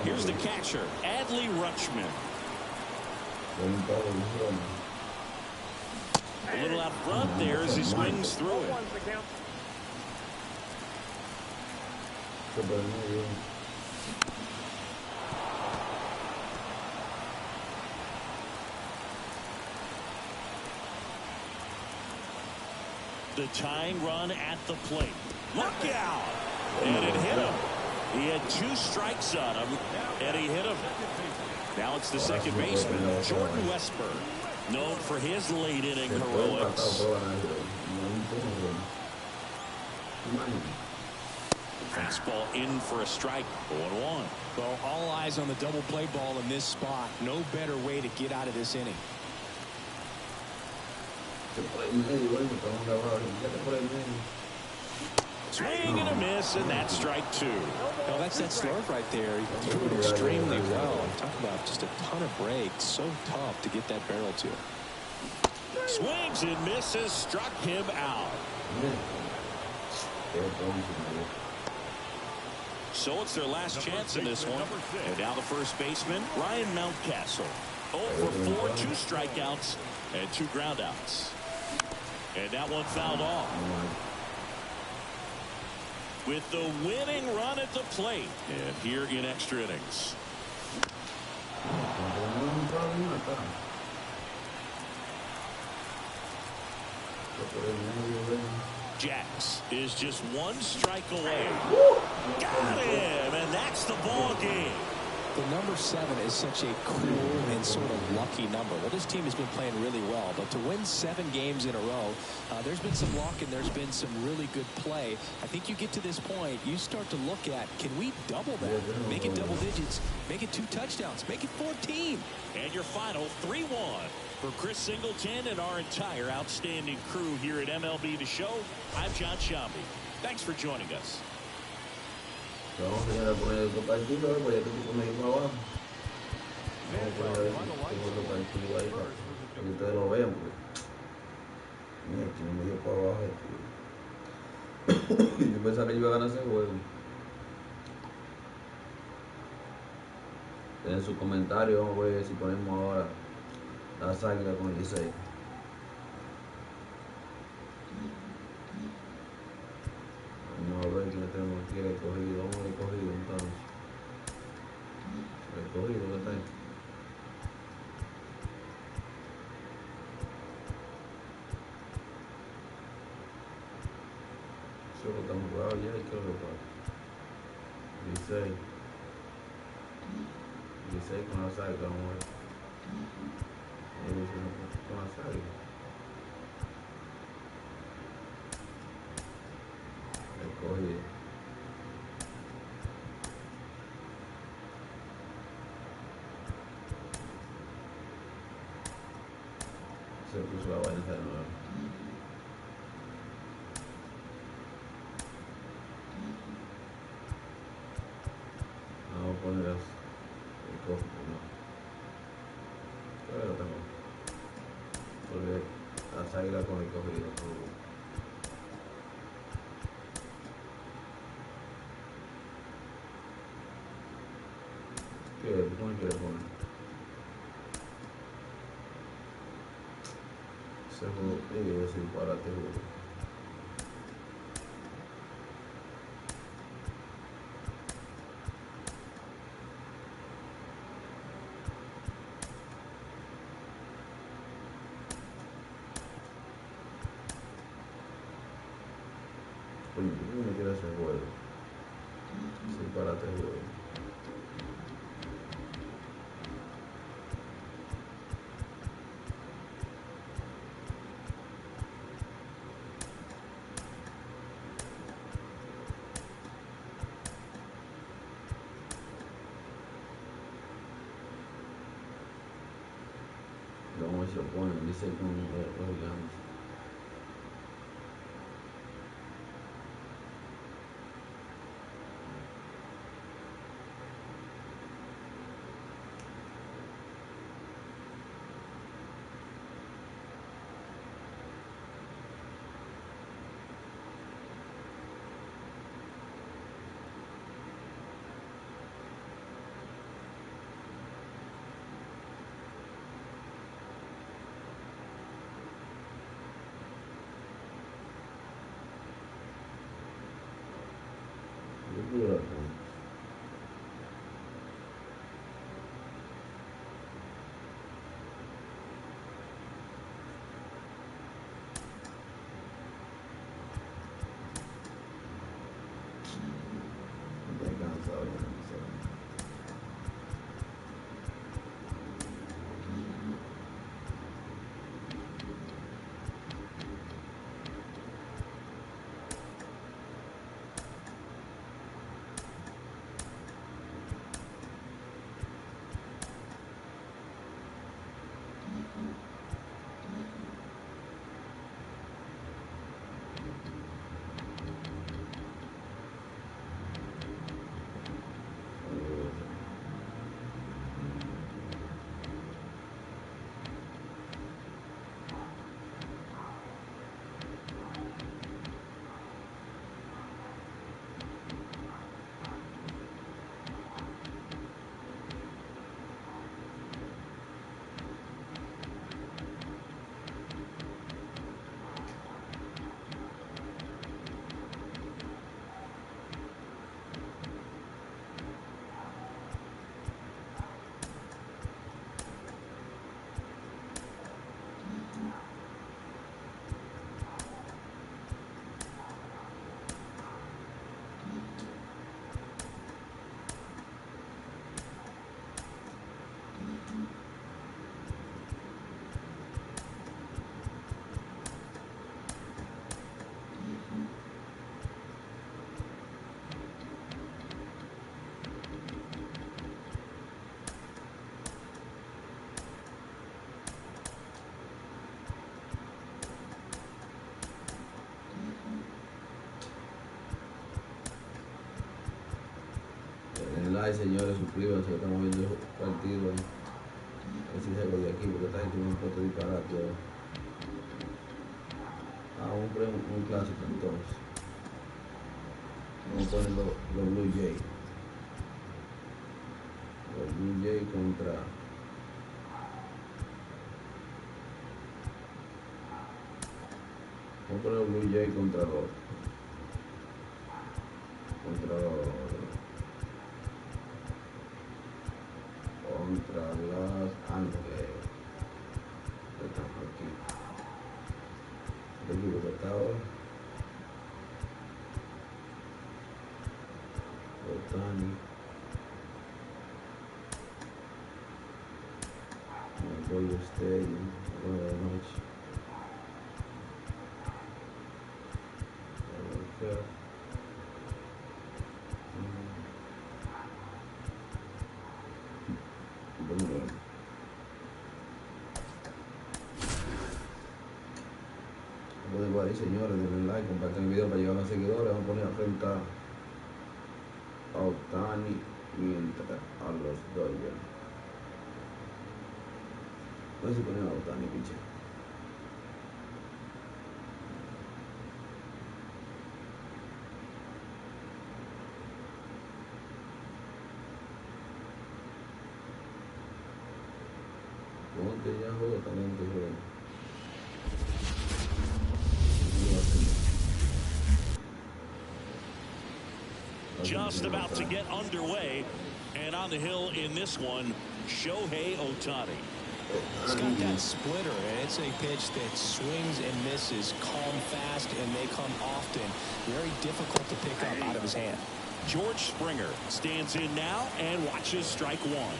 Here's the catcher, Adley Rutschman. A little out front there as he swings through it. The tying run at the plate. Look out! And it hit him. He had 2 strikes on him, and he hit him. Now it's the second baseman, Jordan Westburg, known for his late inning heroics. Fastball in for a strike, 0-1. Well, all eyes on the double play ball in this spot. No better way to get out of this inning. Swing and a miss, and that's strike 2. Well, that's that slurve right there. He threw it extremely well. I'm talking about just a ton of breaks. So tough to get that barrel to. Swings and misses, struck him out. So it's their last chance in this one. And now the first baseman, Ryan Mountcastle. 0 for 4, 2 strikeouts, and 2 groundouts. And that one fouled off. With the winning run at the plate. And here in extra innings. Jax is just 1 strike away. Got him, and that's the ball game. The number 7 is such a cool and sort of lucky number. Well, this team has been playing really well, but to win 7 games in a row, there's been some luck and there's been some really good play. I think you get to this point, you start to look at, can we double that? Make it double digits, make it 2 touchdowns, make it 14. And your final 3-1 for Chris Singleton and our entire outstanding crew here at MLB The Show. I'm John Shambi. Thanks for joining us. Vamos a poner el partido, voy a tener que poner para abajo. Vamos a poner el partido ahí para que ustedes lo vean. Mira, que no me dio para abajo. Yo pensaba que yo iba a ganar ese juego. En sus comentarios, vamos a ver si ponemos ahora las Águilas con el 16. Vamos a ver quién tenemos aquí, el escogido. Vamos al escogido entonces. El escogido que está ahí. Eso lo estamos jugando ya y creo que pasa. 16. 16 con las Águilas, vamos a ver. Con las Águilas. Escogido. Se puso la vaina de nuevo. Vamos a poner el cojo, no. Todavía lo tengo. Porque las Águilas con el cogido. ¿Cómo quiere poner? Se jugó, sí, para te juro. Oye, ¿cómo me quiere hacer juego? Sí, para te juro. Vamos a ver si lo ponen, dice con los gigantes. like, señores, suscríbanse, estamos viendo el partido. A ver si salgo de aquí, porque esta gente no puede disparate. Un clásico entonces. Vamos a poner los Blue Jays. Los Blue Jays contra... Vamos a poner los Blue Jays contra los... Contra las Ángeles. Estamos aquí. El equipo que está ahora. Otani. Golden Stadium. Buena de noche. Ahí, señores, denle like, compartan el video para llegar a más seguidores. Vamos a poner a frente a Otani mientras a los Dodgers. A ver si ponen a Otani, piche. Ponte ya, joder, también te joder. Just about to get underway, and on the hill in this one, Shohei Ohtani. He's got that splitter, and it's a pitch that swings and misses, come fast, and they come often. Very difficult to pick up out of his hand. George Springer stands in now and watches strike one.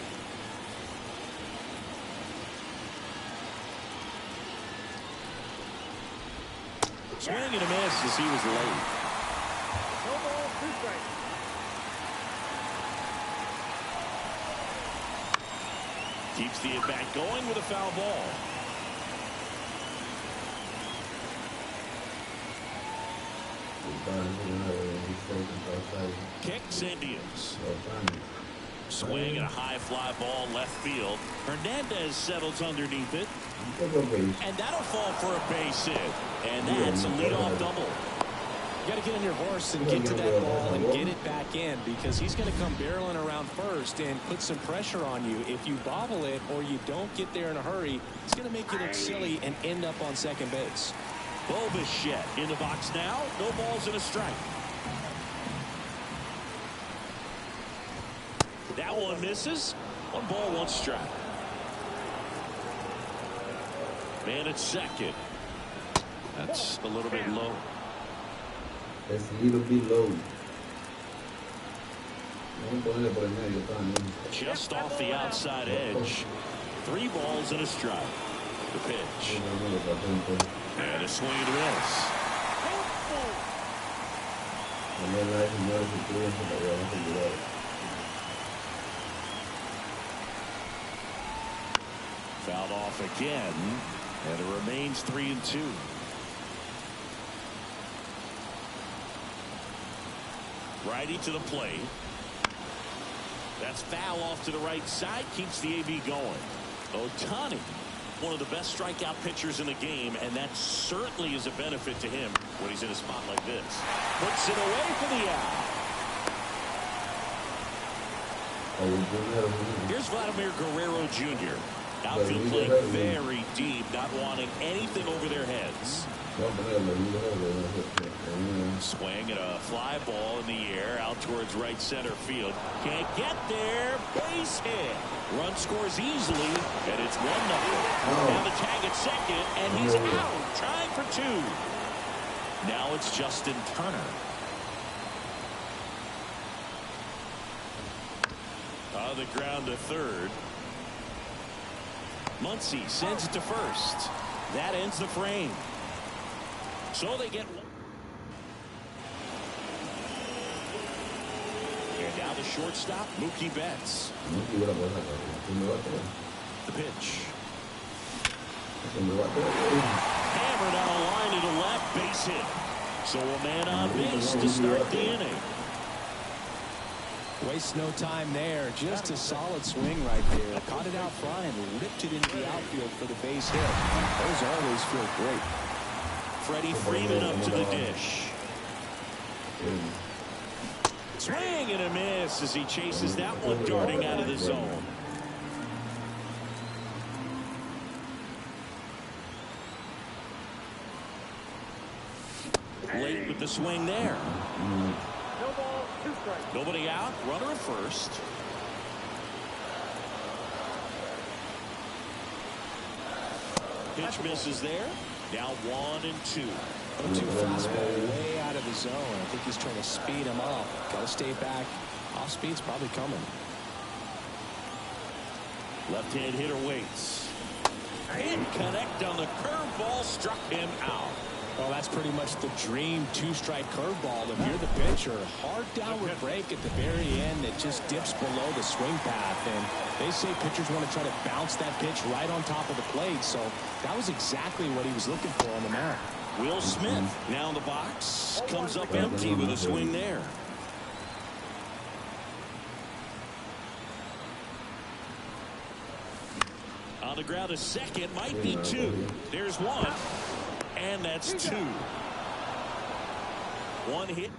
Swing and a miss as he was late. No ball, 2 strikes. Keeps the at-bat going with a foul ball. Kicks and deals. Swing and a high fly ball left field. Hernandez settles underneath it. And that'll fall for a base hit. And that's a leadoff double. You got to get on your horse and get to that ball and get it back in, because he's going to come barreling around first and put some pressure on you. If you bobble it or you don't get there in a hurry, it's going to make you look silly and end up on second base. Bo Bichette in the box now. No balls and a strike. That one misses. 1 ball, 1 strike. Man at second. That's a little bit low. It's a little bit low. Just off the outside edge. 3 balls and a strike. The pitch. And a swing and a miss. Fouled off again. And it remains 3-2. Righty to the plate. That's foul off to the right side. Keeps the AB going. Ohtani, one of the best strikeout pitchers in the game, and that certainly is a benefit to him when he's in a spot like this. Puts it away for the out. Here's Vladimir Guerrero Jr. Outfield playing very deep, not wanting anything over their heads. Swing and a fly ball in the air out towards right center field. Can't get there. Base hit. Run scores easily, and it's 1-0. Now the tag at second, and he's out. Trying for 2. Now it's Justin Turner. On the ground to third. Muncy sends it to first. That ends the frame. So they get one. And now the shortstop, Mookie Betts. The pitch. Hammered on a line to the left, base hit. So a man on base to start the inning. Wastes no time there. Just a solid swing right there. Caught it out front and ripped it into the outfield for the base hit. Those always feel great. Freddie Freeman up to the dish. Swing and a miss as he chases that one darting out of the zone. Late with the swing there. No ball, 2 strikes. Nobody out. Runner at first. Pitch misses there. Now 1-2. 0-2 fastball way out of the zone. I think he's trying to speed him up. Got to stay back. Off speed's probably coming. Left-hand hitter waits. And connect on the curveball, struck him out. Well, that's pretty much the dream 2-strike curveball. If you're the pitcher, hard downward break at the very end that just dips below the swing path. And they say pitchers want to try to bounce that pitch right on top of the plate. So that was exactly what he was looking for on the mound. Will Smith now in the box. Comes up empty with a swing there. On the ground, a second. Might be 2. There's 1. And that's 2. 1 hit.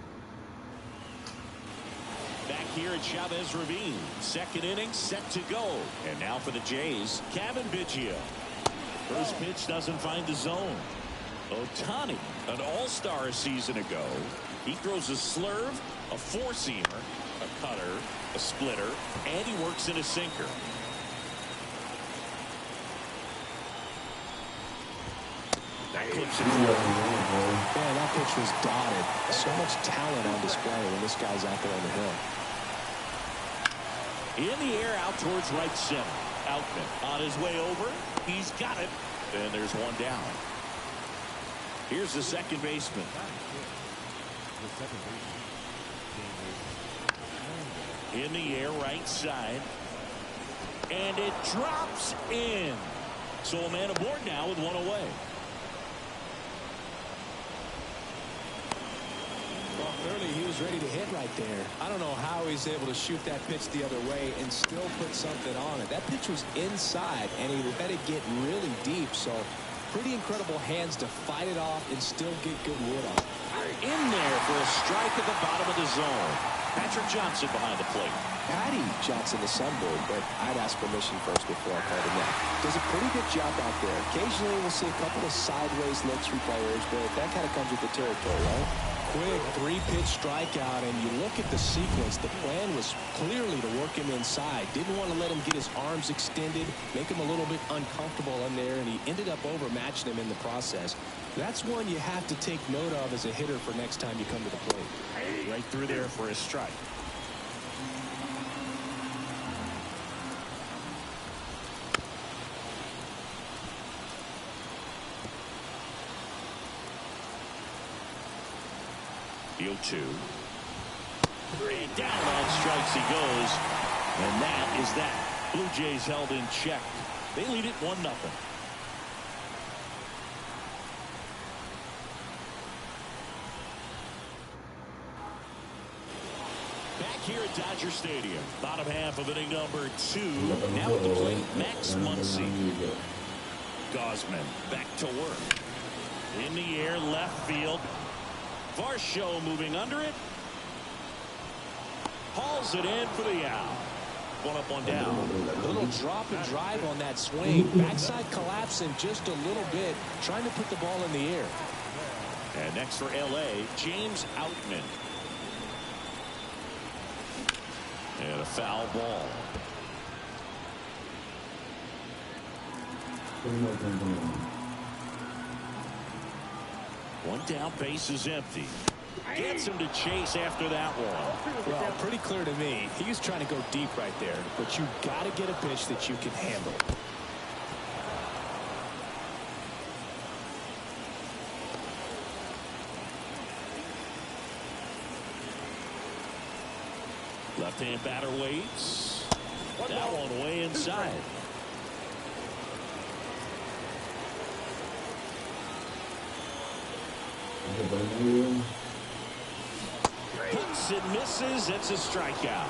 Back here at Chavez Ravine. Second inning set to go. And now for the Jays, Kevin Biggio. First pitch doesn't find the zone. Ohtani, an all-star a season ago. He throws a slurve, a 4-seamer, a cutter, a splitter, and he works in a sinker. That clips it forward. Man, that pitch was dotted. So much talent on display when this guy's out there on the hill. In the air out towards right center. Outman on his way over. He's got it. And there's 1 down. Here's the second baseman. In the air right side. And it drops in. So a man aboard now with 1 away. Well, clearly he was ready to hit right there. I don't know how he's able to shoot that pitch the other way and still put something on it. That pitch was inside, and he let it get really deep. So pretty incredible hands to fight it off and still get good wood on it. In there for a strike at the bottom of the zone. Patrick Johnson behind the plate. Patty Johnson, the sunbird, but I'd ask permission first before I called him that. Does a pretty good job out there. Occasionally we'll see a couple of sideways looks from players, but that kind of comes with the territory, right? Quick 3-pitch strikeout, and you look at the sequence. The plan was clearly to work him inside. Didn't want to let him get his arms extended, make him a little bit uncomfortable in there, and he ended up overmatching him in the process. That's one you have to take note of as a hitter for next time you come to the plate. Right through there for a strike. The 0-2. And down on strikes he goes. And that is that. Blue Jays held in check. They lead it 1-0. Back here at Dodger Stadium. Bottom half of inning number 2. Now at the plate, Max Muncy. Gosman back to work. In the air, left field. Varsho moving under it. Hauls it in for the out. 1 up, 1 down. A little drop and drive on that swing. Backside collapsing just a little bit, trying to put the ball in the air. And next for L.A., James Outman. And a foul ball. One down, base is empty. Gets him to chase after that one. Well, pretty clear to me. He was trying to go deep right there, but you got to get a pitch that you can handle. Left-hand batter waits. That one way inside. Hits and misses. It's a strikeout.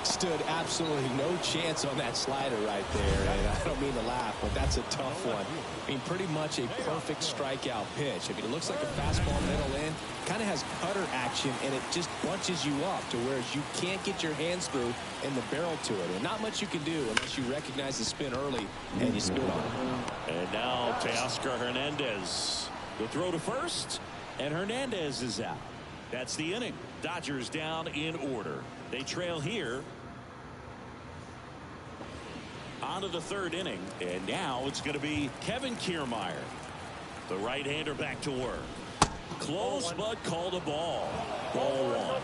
Stood absolutely no chance on that slider right there, and I don't mean to laugh, but that's a tough one. I mean, pretty much a perfect strikeout pitch. I mean, it looks like a fastball middle in, kind of has cutter action, and it just bunches you up to where you can't get your hands through and the barrel to it, and not much you can do unless you recognize the spin early and you stood on it. And now Teoscar Hernandez. The throw to first, and Hernandez is out. That's the inning. Dodgers down in order. They trail here. On to the third inning, and now it's going to be Kevin Kiermaier. The right-hander back to work. Close, but called a ball. Ball one.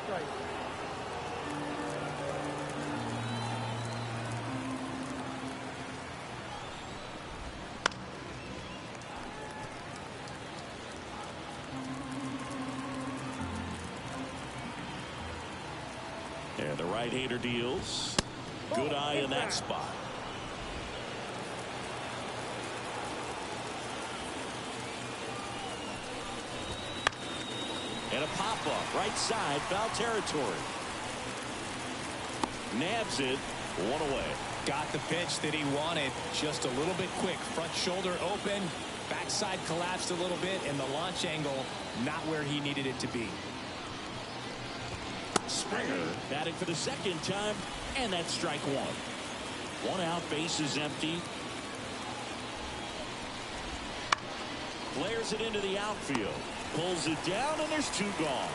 And the right-hander deals. Good eye in that spot. And a pop-up, right side, foul territory. Nabs it, one away. Got the pitch that he wanted, just a little bit quick. Front shoulder open, backside collapsed a little bit, and the launch angle not where he needed it to be. Springer batting for the second time, and that's strike one. One out, base is empty. Flares it into the outfield. Pulls it down, and there's two gone.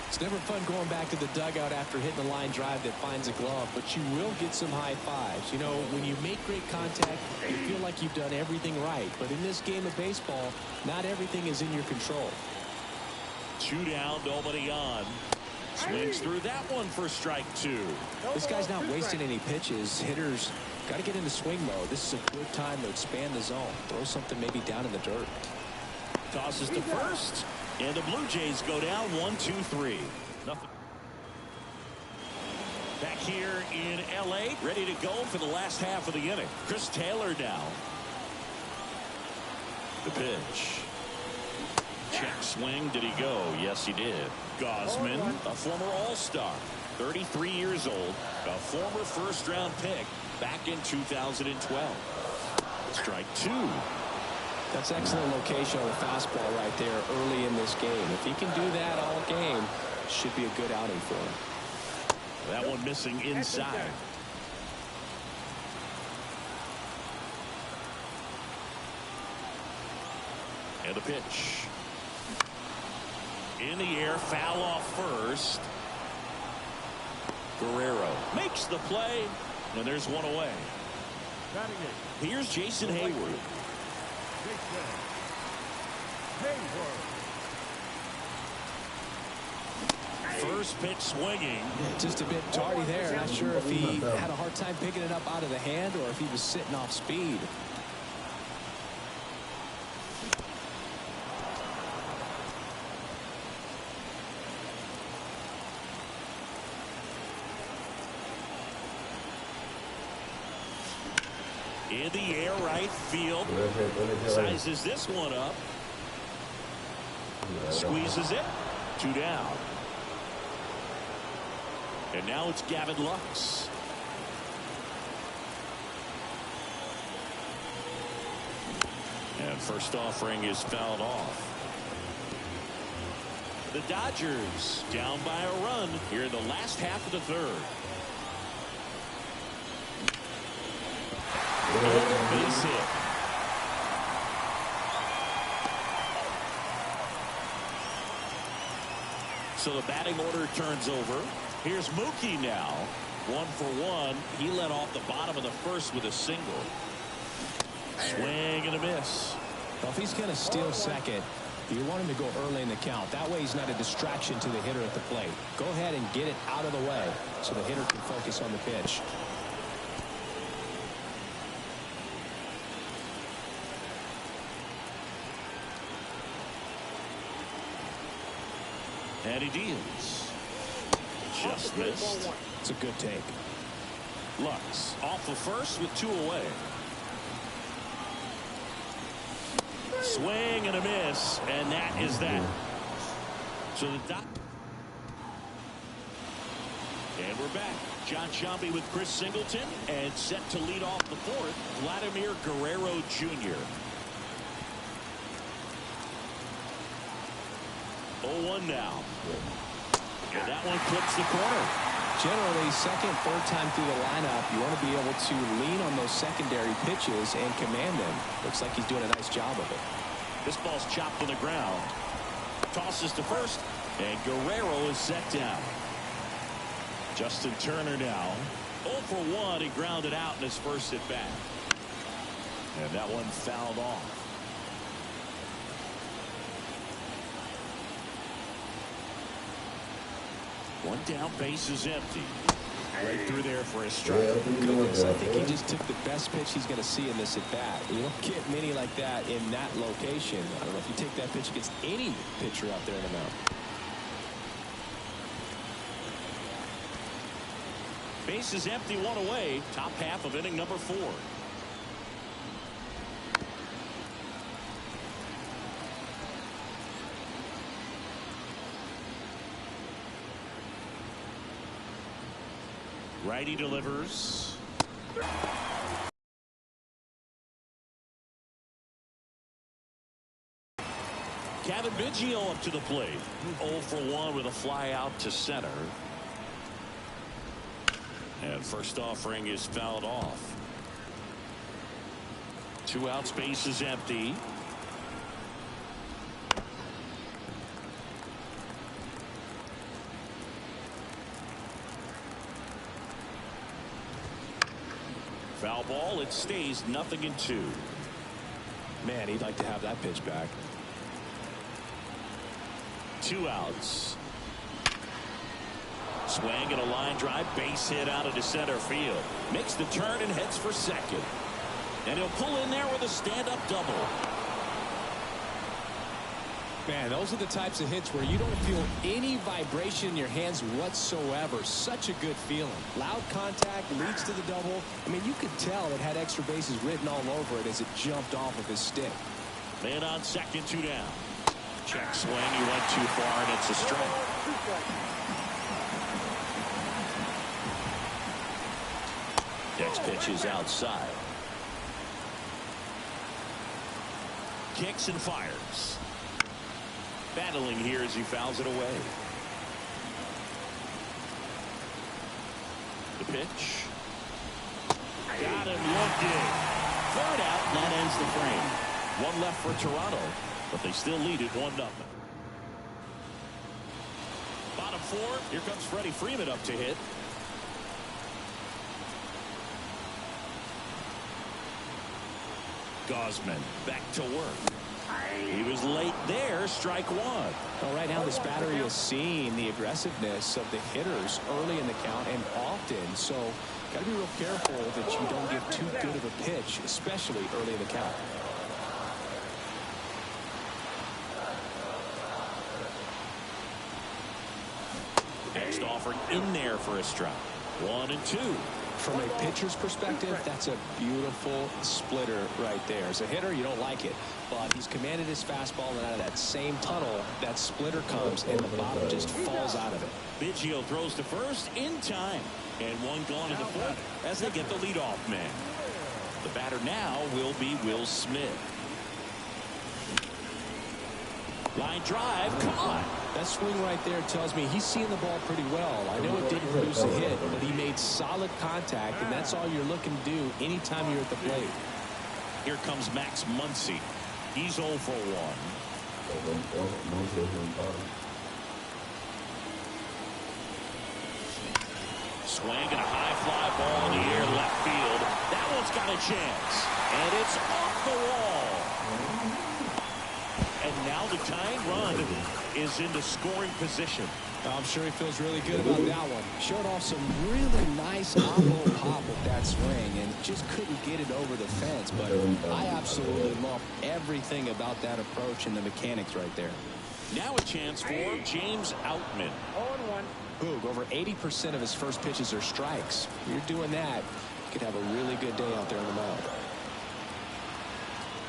It's never fun going back to the dugout after hitting a line drive that finds a glove, but you will get some high fives. You know, when you make great contact, you feel like you've done everything right. But in this game of baseball, not everything is in your control. Two down, nobody on. Swings through that one for strike two. This guy's not wasting any pitches. Hitters got to get into swing mode. This is a good time to expand the zone. Throw something maybe down in the dirt. Tosses to first, and the Blue Jays go down 1-2-3. Nothing. Back here in L.A., ready to go for the last half of the inning. Chris Taylor now. The pitch. Check swing. Did he go? Yes, he did. Gosman, a former All-Star, 33 years old, a former first-round pick back in 2012. Strike two. That's excellent location on the fastball right there early in this game. If he can do that all game, should be a good outing for him. That one missing inside. And the pitch. In the air, foul off first. Guerrero makes the play, and there's one away. Here's Jason Hayward. First pitch swinging. Just a bit tardy there. Not sure if he had a hard time picking it up out of the hand or if he was sitting off speed. In the air, right field. Sizes this one up. Squeezes it. Two down. And now it's Gavin Lux. And first offering is fouled off. The Dodgers down by a run here in the last half of the third. Base hit. So the batting order turns over. Here's Mookie now. 1 for 1. He led off the bottom of the first with a single. Swing and a miss. Well, if he's going to steal second, you want him to go early in the count. That way he's not a distraction to the hitter at the plate. Go ahead and get it out of the way so the hitter can focus on the pitch. And he deals. Just missed. It's a good take. Lux off the first with 2 away. Swing and a miss, and that is that. So the We're back. John Shambi with Chris Singleton, and set to lead off the fourth, Vladimir Guerrero Jr. 0-1 now. And that one clips the corner. Generally, second, third time through the lineup, you want to be able to lean on those secondary pitches and command them. Looks like he's doing a nice job of it. This ball's chopped to the ground. Tosses to first, and Guerrero is set down. Justin Turner now 0 for 1. He grounded out in his first at bat. And that one fouled off. One down, base is empty. Right through there for a strike. Goodness, I think he just took the best pitch he's going to see in this at bat. You don't get many like that in that location. I don't know if you take that pitch against any pitcher out there in the mound. Base is empty, one away. Top half of inning number 4. Righty delivers. Kevin Biggio up to the plate. 0 for 1 with a fly out to center. And first offering is fouled off. 2 outs, base is empty. Foul ball. It stays 0-2. Man, he'd like to have that pitch back. 2 outs. Swing and a line drive, base hit out into center field. Makes the turn and heads for second. And he'll pull in there with a stand-up double. Man, those are the types of hits where you don't feel any vibration in your hands whatsoever. Such a good feeling. Loud contact leads to the double. I mean, you could tell it had extra bases written all over it as it jumped off of his stick. Man on second, 2 down. Check swing, he went too far, and it's a strike. Next pitch is outside. Kicks and fires. Battling here as he fouls it away. The pitch. Got him looking. 3rd out, and that ends the frame. 1 left for Toronto, but they still lead it 1-0. Bottom 4, here comes Freddie Freeman up to hit. Gosman back to work. He was late there. Strike 1. Well, right now this battery is seeing the aggressiveness of the hitters early in the count and often. So got to be real careful that you don't give too good of a pitch, especially early in the count. Next offering in there for a strike. 1 and 2. From a pitcher's perspective, that's a beautiful splitter right there. As a hitter, you don't like it, but he's commanded his fastball, and out of that same tunnel, that splitter comes, and the bottom just falls out of it. Biggio throws to first in time, and 1 gone in the 4th as they get the leadoff man. The batter now will be Will Smith. Line drive, come on. That swing right there tells me he's seeing the ball pretty well. I know it didn't produce a hit, but he made solid contact, and that's all you're looking to do anytime you're at the plate. Here comes Max Muncy. He's 0 for 1. Swing and a high fly ball in the air left field. That one's got a chance, and it's off the wall. And now the tying run is into scoring position. I'm sure he feels really good about that one. Showed off some really nice elbow pop with that swing and just couldn't get it over the fence. But I absolutely love everything about that approach and the mechanics right there. Now a chance for James Outman. 0-1. Boog, over 80% of his first pitches are strikes. If you're doing that, you could have a really good day out there on the mound.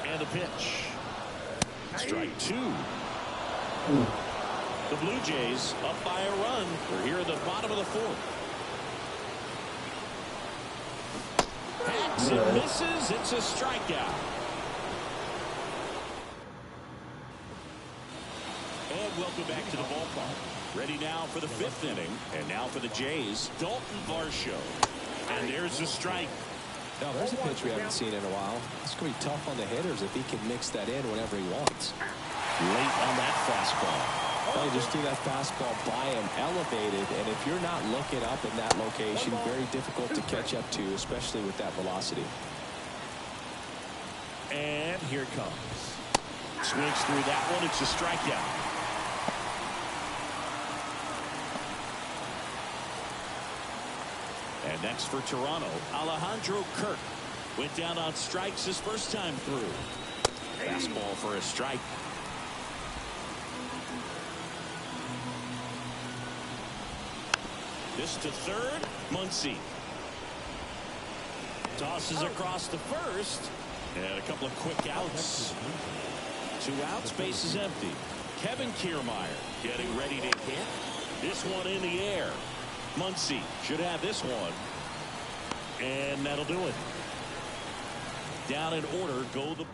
And a pitch. Strike 2. The Blue Jays up by a run. We're here at the bottom of the 4th. swings and misses. It's a strikeout. And welcome back to the ballpark. Ready now for the 5th inning. And now for the Jays, Dalton Varsho. And there's the strike. Now there's a pitch we haven't seen in a while. It's going to be tough on the hitters if he can mix that in whenever he wants. Late on that fastball. Well, he just threw that fastball by him, elevated, and if you're not looking up in that location, very difficult to catch up to, especially with that velocity. And here it comes. Swings through that one. It's a strikeout. And next for Toronto, Alejandro Kirk. Went down on strikes his first time through. Fastball for a strike. This to third, Muncy. Tosses across to first. And a couple of quick outs. 2 outs, base is empty. Kevin Kiermaier getting ready to hit. This one in the air. Muncy should have this one. And that'll do it. Down in order go the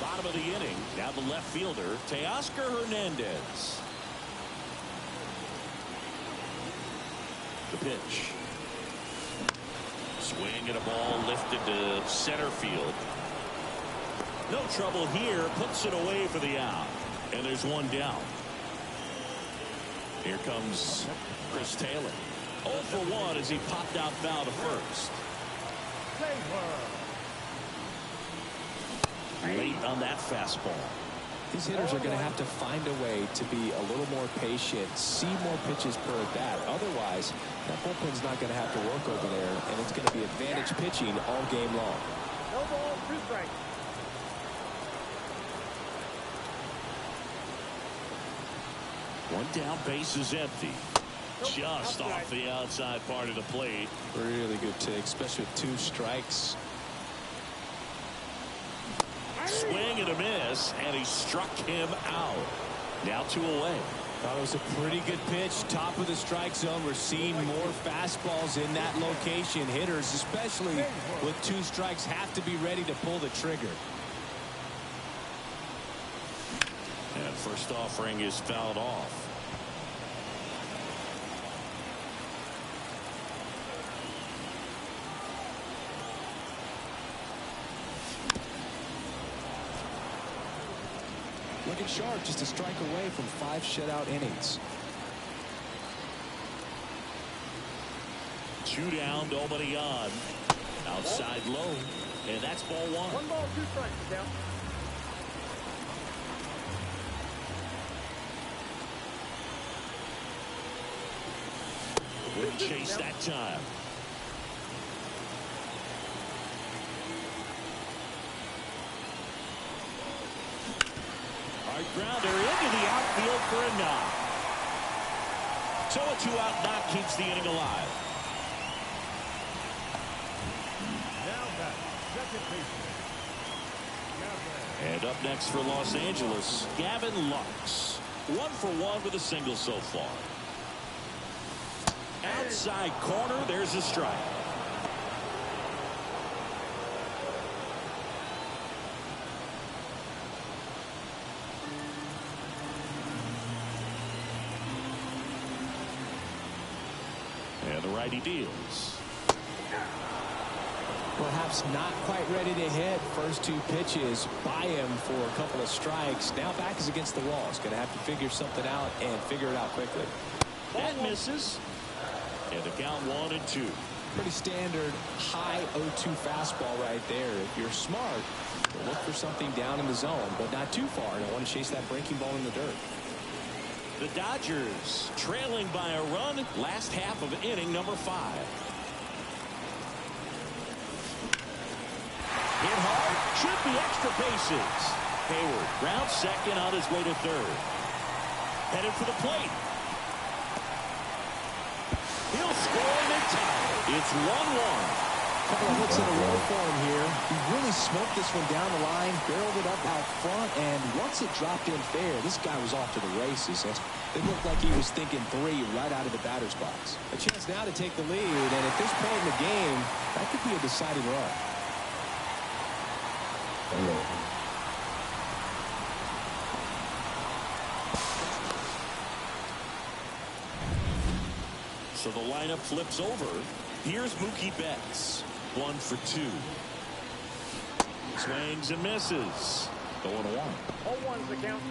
bottom of the inning. Now the left fielder, Teoscar Hernandez. The pitch. Swing and a ball lifted to center field. No trouble here. Puts it away for the out. And there's one down. Here comes Chris Taylor. 0 for 1 as he popped out foul to first. Late on that fastball. These hitters are going to have to find a way to be a little more patient, see more pitches per at bat. Otherwise, that bullpen's not going to have to work over there, and it's going to be advantage pitching all game long. No ball, 2 strikes. One down, base is empty. Just off the outside part of the plate. Really good take, especially with 2 strikes. Swing and a miss, and he struck him out. Now 2 away. Thought it was a pretty good pitch. Top of the strike zone. We're seeing more fastballs in that location. Hitters, especially with 2 strikes, have to be ready to pull the trigger. And first offering is fouled off. Looking sharp, just a strike away from 5 shutout innings. 2 down, nobody on. Outside low, and that's ball 1. 1 ball, 2 strikes, down. Wouldn't chase that time. Hard grounder into the outfield for a knock. So a 2-out knock keeps the inning alive. Now back, second baseman. And up next for Los Angeles, Gavin Lux. 1 for 1 with a single so far. Outside corner, there's a strike. And the righty deals. Perhaps not quite ready to hit. First 2 pitches by him for a couple of strikes. Now back is against the wall. He's going to have to figure something out and figure it out quickly. That misses. And the count 1 and 2. Pretty standard high 0-2 fastball right there. If you're smart, look for something down in the zone, but not too far. Don't want to chase that breaking ball in the dirt. The Dodgers trailing by a run. Last half of inning number 5. Hit hard. Should be extra bases. Hayward ground second on his way to third. Headed for the plate. He'll score and tie. It's 1-1. Couple of hits in a row for him here. He really smoked this one down the line, barreled it up out front, and once it dropped in fair, this guy was off to the races. It looked like he was thinking 3 right out of the batter's box. A chance now to take the lead, and at this point in the game, that could be a deciding run. So the lineup flips over. Here's Mookie Betts. 1 for 2. Swings and misses. 0-1. 0-1's the count.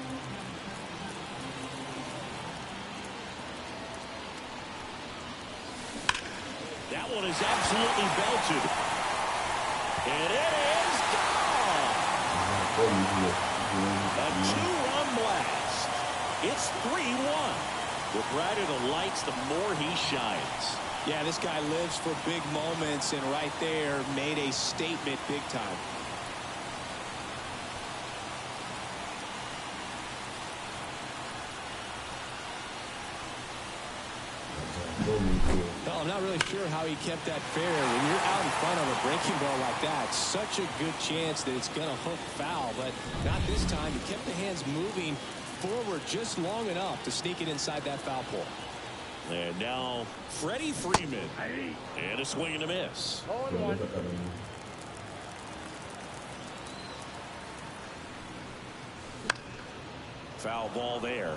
That one is absolutely belted. And it is gone. A 2-run blast. It's 3-1. The brighter the lights, the more he shines. Yeah, this guy lives for big moments, and right there made a statement big time. Well, I'm not really sure how he kept that fair. When you're out in front of a breaking ball like that, such a good chance that it's going to hook foul, but not this time. He kept the hands moving forward just long enough to sneak it inside that foul pole. And now Freddie Freeman. And a swing and a miss. 0-1. Foul ball there.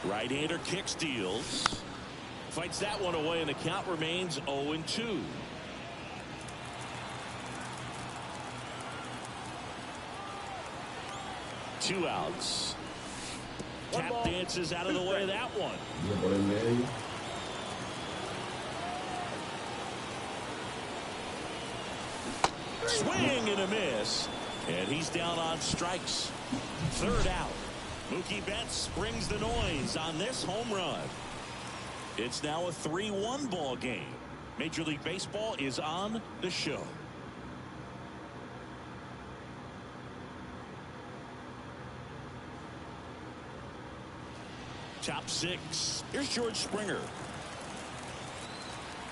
Right-hander kick steals. Fights that one away, and the count remains 0-2. Two outs. Tap dances out of the way of that one. Swing and a miss. And he's down on strikes. Third out. Mookie Betts brings the noise on this home run. It's now a 3-1 ball game. Major League Baseball is on the show. Top 6. Here's George Springer.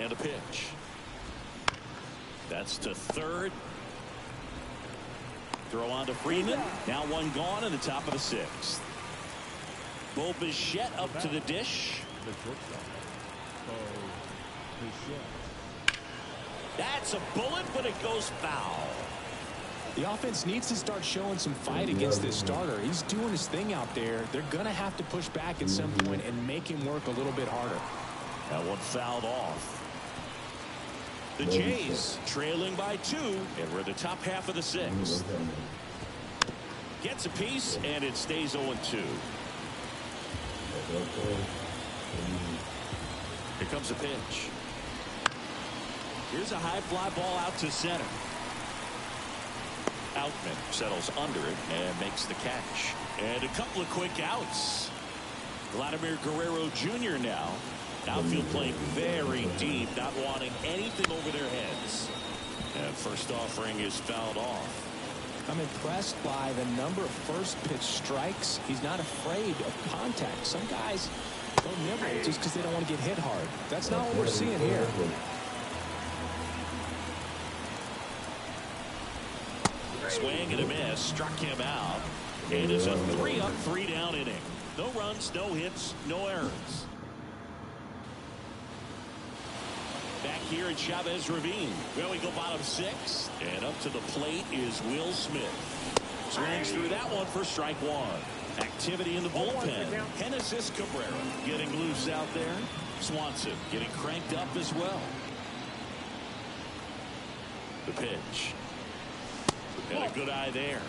And a pitch. That's to third. Throw on to Freeman. Now one gone in the top of the 6th. Bo Bichette up to the dish. That's a bullet, but it goes foul. The offense needs to start showing some fight against this starter. He's doing his thing out there. They're going to have to push back at some point and make him work a little bit harder. That one fouled off. The Jays trailing by 2, and we're in the top half of the 6th. Gets a piece, and it stays 0-2. Here comes a pitch. Here's a high fly ball out to center. Outman settles under it and makes the catch. And a couple of quick outs. Vladimir Guerrero Jr. now. Outfield playing very deep, not wanting anything over their heads. And first offering is fouled off. I'm impressed by the number of first pitch strikes. He's not afraid of contact. Some guys don't nibble just because they don't want to get hit hard. That's not what we're seeing here. Swing and a miss, struck him out. It is a 3-up, 3-down inning. No runs, no hits, no errors. Back here at Chavez Ravine. Well, we go bottom 6, and up to the plate is Will Smith. Swings through that one for strike 1. Activity in the bullpen. Genesis Cabrera getting loose out there. Swanson getting cranked up as well. The pitch. And a good eye there.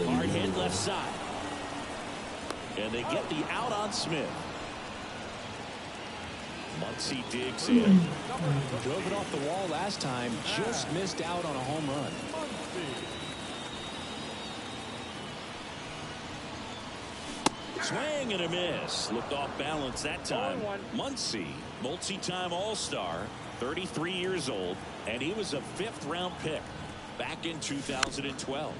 Hard hit left side. And they get the out on Smith. Muncy digs in. Drove it off the wall last time. Just missed out on a home run. Swing and a miss. Looked off balance that time. Muncy, multi-time All-Star, 33 years old, and he was a 5th-round pick. back in 2012.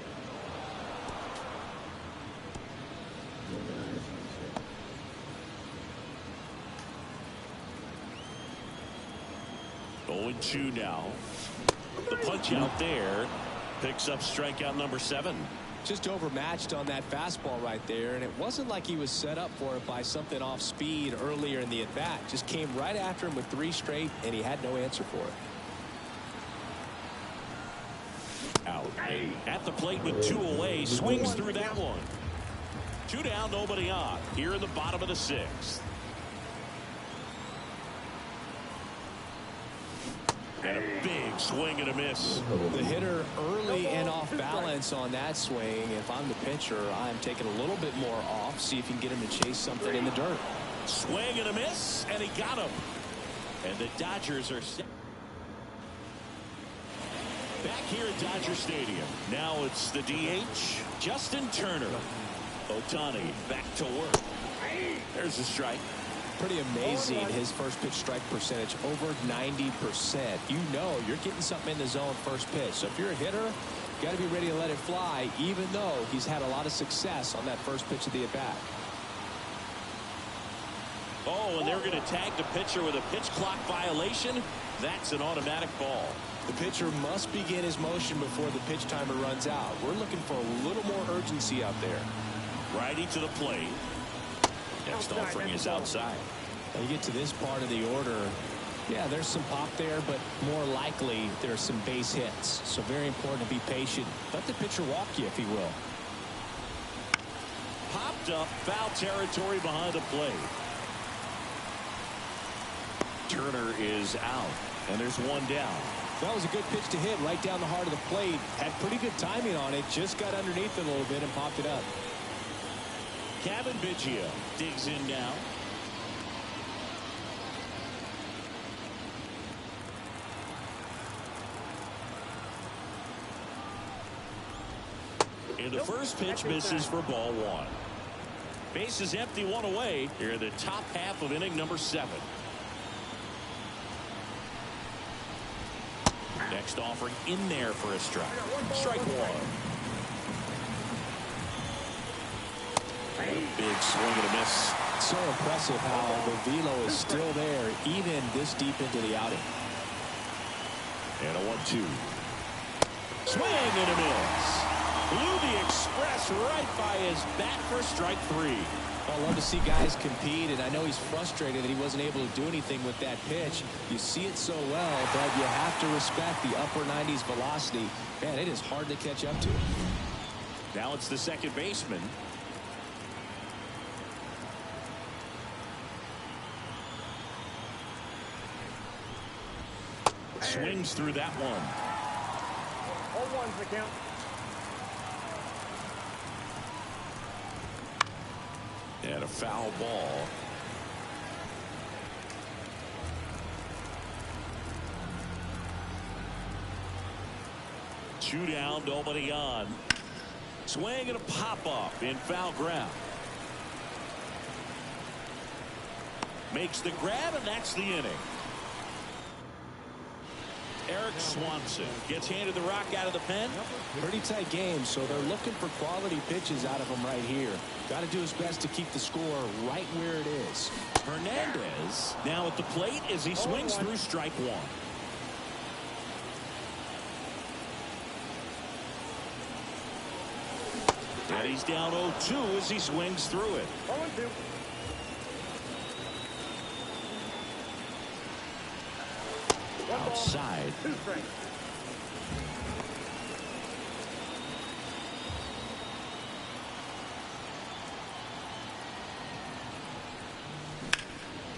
Oh, and 2 now. The punch out there picks up strikeout number 7. Just overmatched on that fastball right there, and it wasn't like he was set up for it by something off speed earlier in the at-bat. Just came right after him with 3 straight, and he had no answer for it. Out. At the plate with 2 away, swings through that one. 2 down, nobody on. Here in the bottom of the 6th. And a big swing and a miss. The hitter early and off balance on that swing. If I'm the pitcher, I'm taking a little bit more off. See if you can get him to chase something in the dirt. Swing and a miss, and he got him. And the Dodgers are set. Back here at Dodger Stadium. Now it's the DH, Justin Turner. Ohtani back to work. There's a strike. Pretty amazing, his first pitch strike percentage, over 90%. You know you're getting something in the zone first pitch. So if you're a hitter, you got to be ready to let it fly, even though he's had a lot of success on that first pitch of the at-bat. Oh, and they're going to tag the pitcher with a pitch clock violation. That's an automatic ball. The pitcher must begin his motion before the pitch timer runs out. We're looking for a little more urgency out there. Righty to the plate. Next offering is outside. Now you get to this part of the order. Yeah, there's some pop there, but more likely there's some base hits. So very important to be patient. Let the pitcher walk you, if he will. Popped up, foul territory behind the plate. Turner is out, and there's 1 down. That was a good pitch to hit right down the heart of the plate. Had pretty good timing on it. Just got underneath it a little bit and popped it up. Kevin Biggio digs in now. And the first pitch misses for ball 1. Base is empty, 1 away. Here in the top half of inning number 7. Next offering in there for a strike. Strike 1. And a big swing and a miss. So impressive how the velo is still there even this deep into the outing. And a 1-2. Swing and a miss. Blew the express right by his bat for strike 3. I love to see guys compete, and I know he's frustrated that he wasn't able to do anything with that pitch. You see it so well, but you have to respect the upper 90s velocity. Man, it is hard to catch up to. Now it's the second baseman. Swings through that one. All ones the count. And a foul ball. Two down, nobody on. Swing and a pop-up in foul ground. Makes the grab, and that's the inning. Eric Swanson gets handed the rock out of the pen. Pretty tight game, so they're looking for quality pitches out of him right here. Got to do his best to keep the score right where it is. Hernandez now at the plate as he swings through strike 1. And he's down 0-2 as he swings through it. 0-2. Outside. 2 strikes.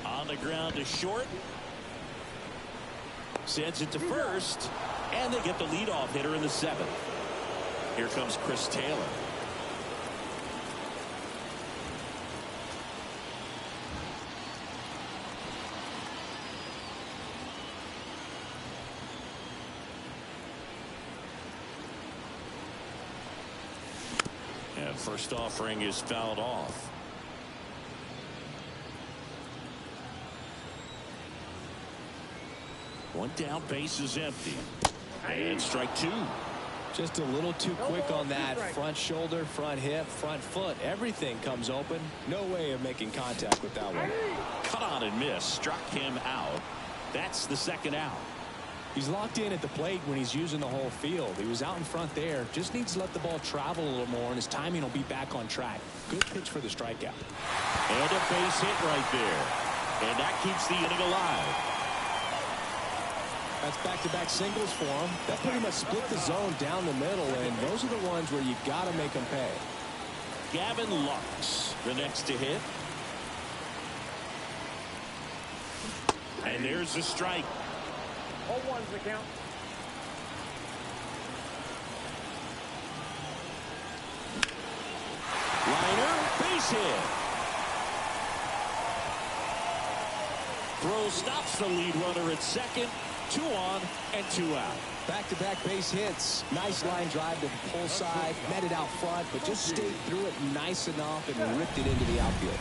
On the ground to short. Sends it to first. And they get the leadoff hitter in the 7th. Here comes Chris Taylor. First offering is fouled off. One down, base is empty. And strike 2. Just a little too quick on that. Front shoulder, front hip, front foot. Everything comes open. No way of making contact with that one. Cut on and miss. Struck him out. That's the second out. He's locked in at the plate when he's using the whole field. He was out in front there. Just needs to let the ball travel a little more, and his timing will be back on track. Good pitch for the strikeout. And a base hit right there. And that keeps the inning alive. That's back-to-back singles for him. That pretty much split the zone down the middle, and those are the ones where you got to make them pay. Gavin Lux, the next to hit. And there's the strike. 0-1's the count. Liner, base hit. Throw stops the lead runner at second. 2 on and 2 out. Back-to-back base hits. Nice line drive to the pull side. Met it out front, but just stayed through it nice enough and ripped it into the outfield.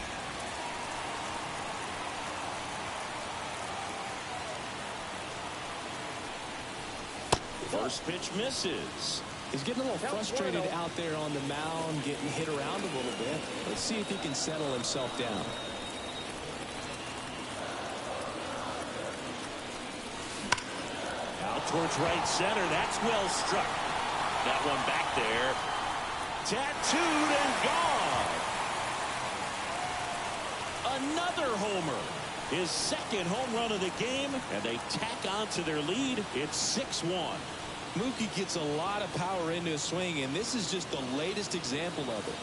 First pitch misses. He's getting a little frustrated out there on the mound, getting hit around a little bit. Let's see if he can settle himself down. Out towards right center. That's well struck. That one back there. Tattooed and gone. Another homer. His second home run of the game, and they tack on to their lead. It's 6-1. Mookie gets a lot of power into his swing, and this is just the latest example of it.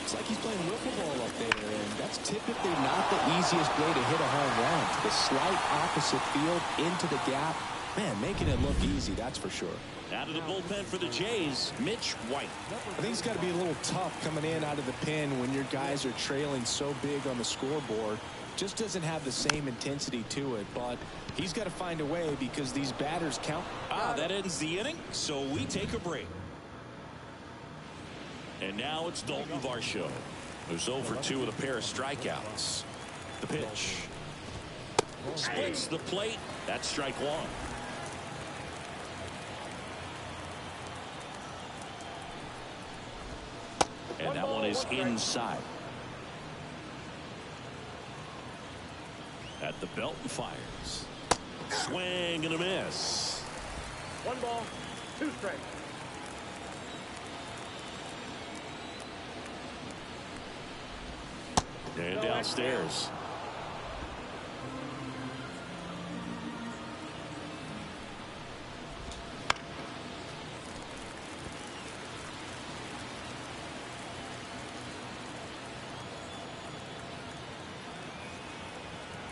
It's like he's playing wiffle ball up there, and that's typically not the easiest way to hit a home run. To the slight opposite field, into the gap. Man, making it look easy, that's for sure. Out of the bullpen for the Jays, Mitch White. I think it's got to be a little tough coming in out of the pen when your guys are trailing so big on the scoreboard. Just doesn't have the same intensity to it, but he's got to find a way because these batters count. That ends the inning, so we take a break. And now it's Dalton Varsho, who's 0 for 2 with a pair of strikeouts. The pitch. Splits the plate. That's strike one. And that one is inside. At the belt and fires. Swing and a miss. 1 ball, 2 strikes. And downstairs.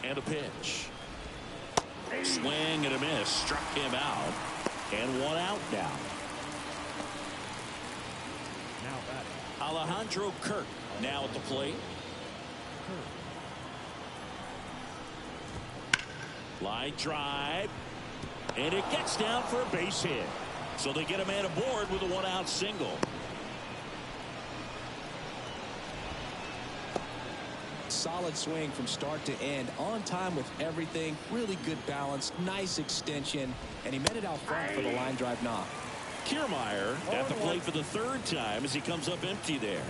And a pitch. Swing and a miss. Struck him out. And 1 out now. Alejandro Kirk now at the plate. Line drive. And it gets down for a base hit. So they get a man aboard with a 1-out single. Solid swing from start to end, on time with everything, really good balance, nice extension, and he met it out front for the line drive knock. Kiermaier at the plate for the 3rd time as he comes up empty there.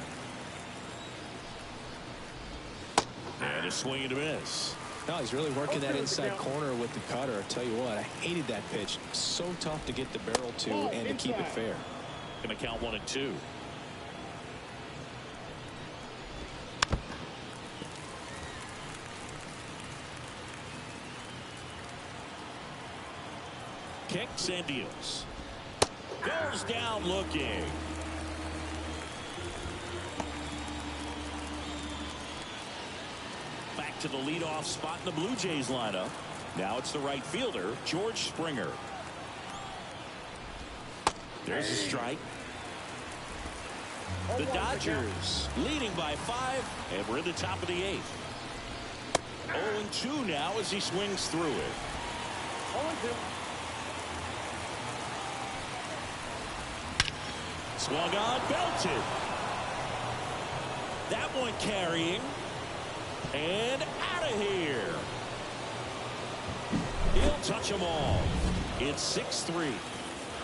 And a swing and a miss. No, he's really working that inside corner with the cutter. I tell you what, I hated that pitch. So tough to get the barrel to and to keep it fair. Gonna count 1 and 2. Kicks and deals. Goes down looking. Back to the leadoff spot in the Blue Jays lineup. Now it's the right fielder, George Springer. There's a strike. The Dodgers leading by 5, and we're in the top of the 8th. 0-2 now as he swings through it. 0-2. Swung on, belted. That one carrying. And out of here. He'll touch them all. It's 6-3.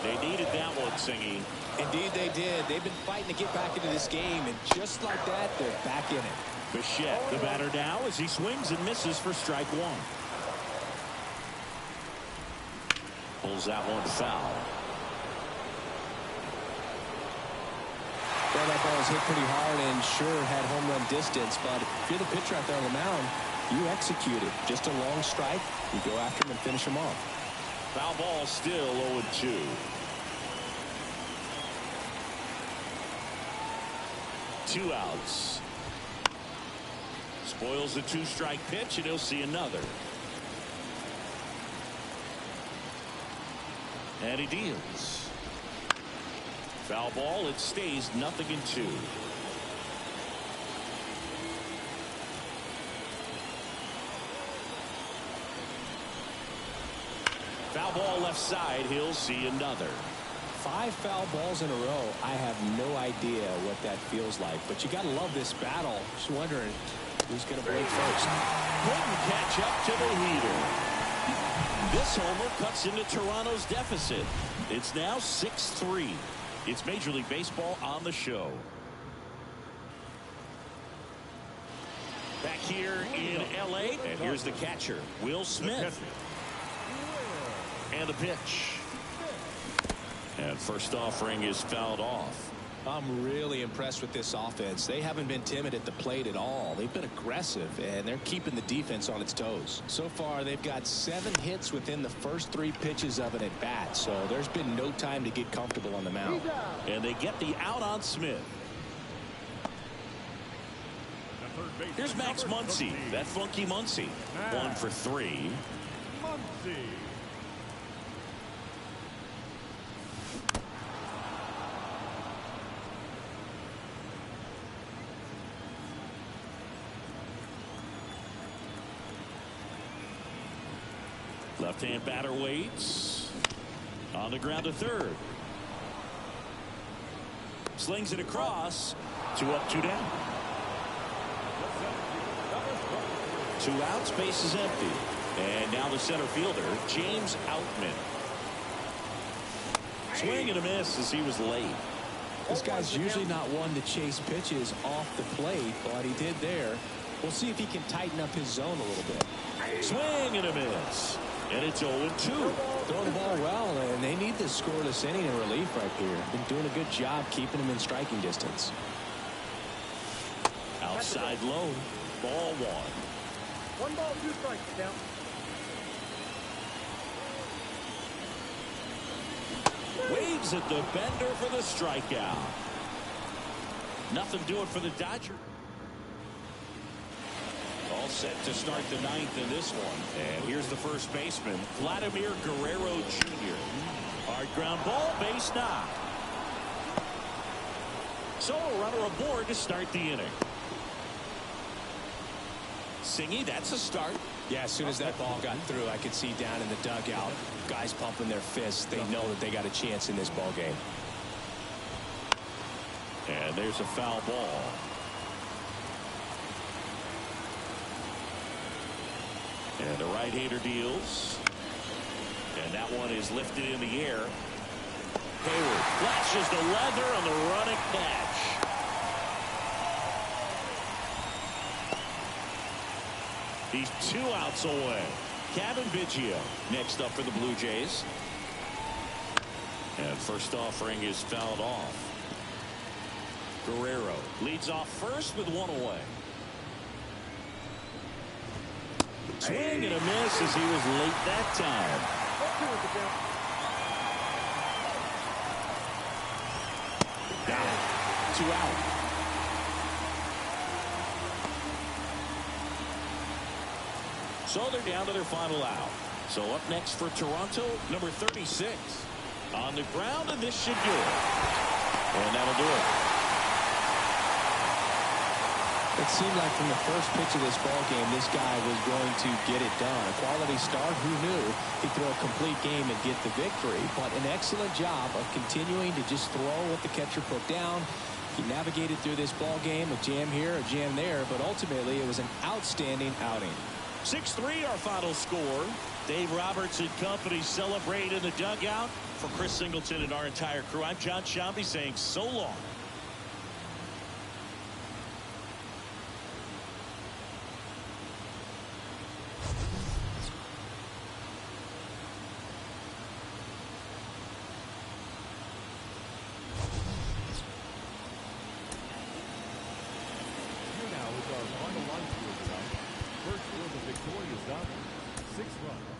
They needed that one, Singy. Indeed they did. They've been fighting to get back into this game, and just like that, they're back in it. Bichette, the batter now, as he swings and misses for strike one. Pulls that one foul. Well, that ball was hit pretty hard and sure had home run distance, but if you're the pitcher out there on the mound, you execute it. Just a long strike, you go after him and finish him off. Foul ball, still 0-2. Two outs. Spoils the two-strike pitch, and he'll see another. And he deals. Foul ball. It stays 0-2. Foul ball left side. He'll see another. 5 foul balls in a row. I have no idea what that feels like, but you got to love this battle. Just wondering who's going to break first. Couldn't catch up to the leader. This homer cuts into Toronto's deficit. It's now 6-3. It's Major League Baseball on the show. Back here in L.A., and here's the catcher, Will Smith. And the pitch. And first offering is fouled off. I'm really impressed with this offense. They haven't been timid at the plate at all. They've been aggressive, and they're keeping the defense on its toes. So far, they've got 7 hits within the first 3 pitches of an at-bat, so there's been no time to get comfortable on the mound. And they get the out on Smith. Here's Max Muncy, that funky Muncy. 1 for 3. Left-hand batter waits. On the ground to third. Slings it across. 2 up, 2 down. 2 outs, base is empty. And now the center fielder, James Outman. Swing and a miss as he was late. This guy's usually not one to chase pitches off the plate, but he did there. We'll see if he can tighten up his zone a little bit. Swing and a miss. And it's 0-2. Throwing the ball well, and they need this scoreless inning in relief right here. Been doing a good job keeping him in striking distance. Outside low. Ball 1. 1 ball, 2 strikes, count. Waves at the bender for the strikeout. Nothing doing for the Dodgers. All set to start the 9th in this one. And here's the first baseman, Vladimir Guerrero Jr. Hard ground ball, base knock. So a runner aboard to start the inning. Singy, that's a start. Yeah, as soon as that ball got through, I could see down in the dugout, guys pumping their fists. They know that they got a chance in this ball game. And there's a foul ball. And the right-hander deals. And that one is lifted in the air. Hayward flashes the leather on the running catch. He's 2 outs away. Kevin Biggio next up for the Blue Jays. And first offering is fouled off. Guerrero leads off first with 1 away. Swing and a miss as he was late that time. 2 out. So they're down to their final out. So up next for Toronto, number 36. On the ground, and this should do it. And that'll do it. It seemed like from the first pitch of this ball game, this guy was going to get it done. A quality start, who knew he'd throw a complete game and get the victory. But an excellent job of continuing to just throw what the catcher put down. He navigated through this ball game, a jam here, a jam there, but ultimately it was an outstanding outing. 6-3 our final score. Dave Roberts and company celebrate in the dugout. For Chris Singleton and our entire crew, I'm John Shambi saying so long. Here now is our final line score tonight. First was a victorious Dodgers, 6 runs.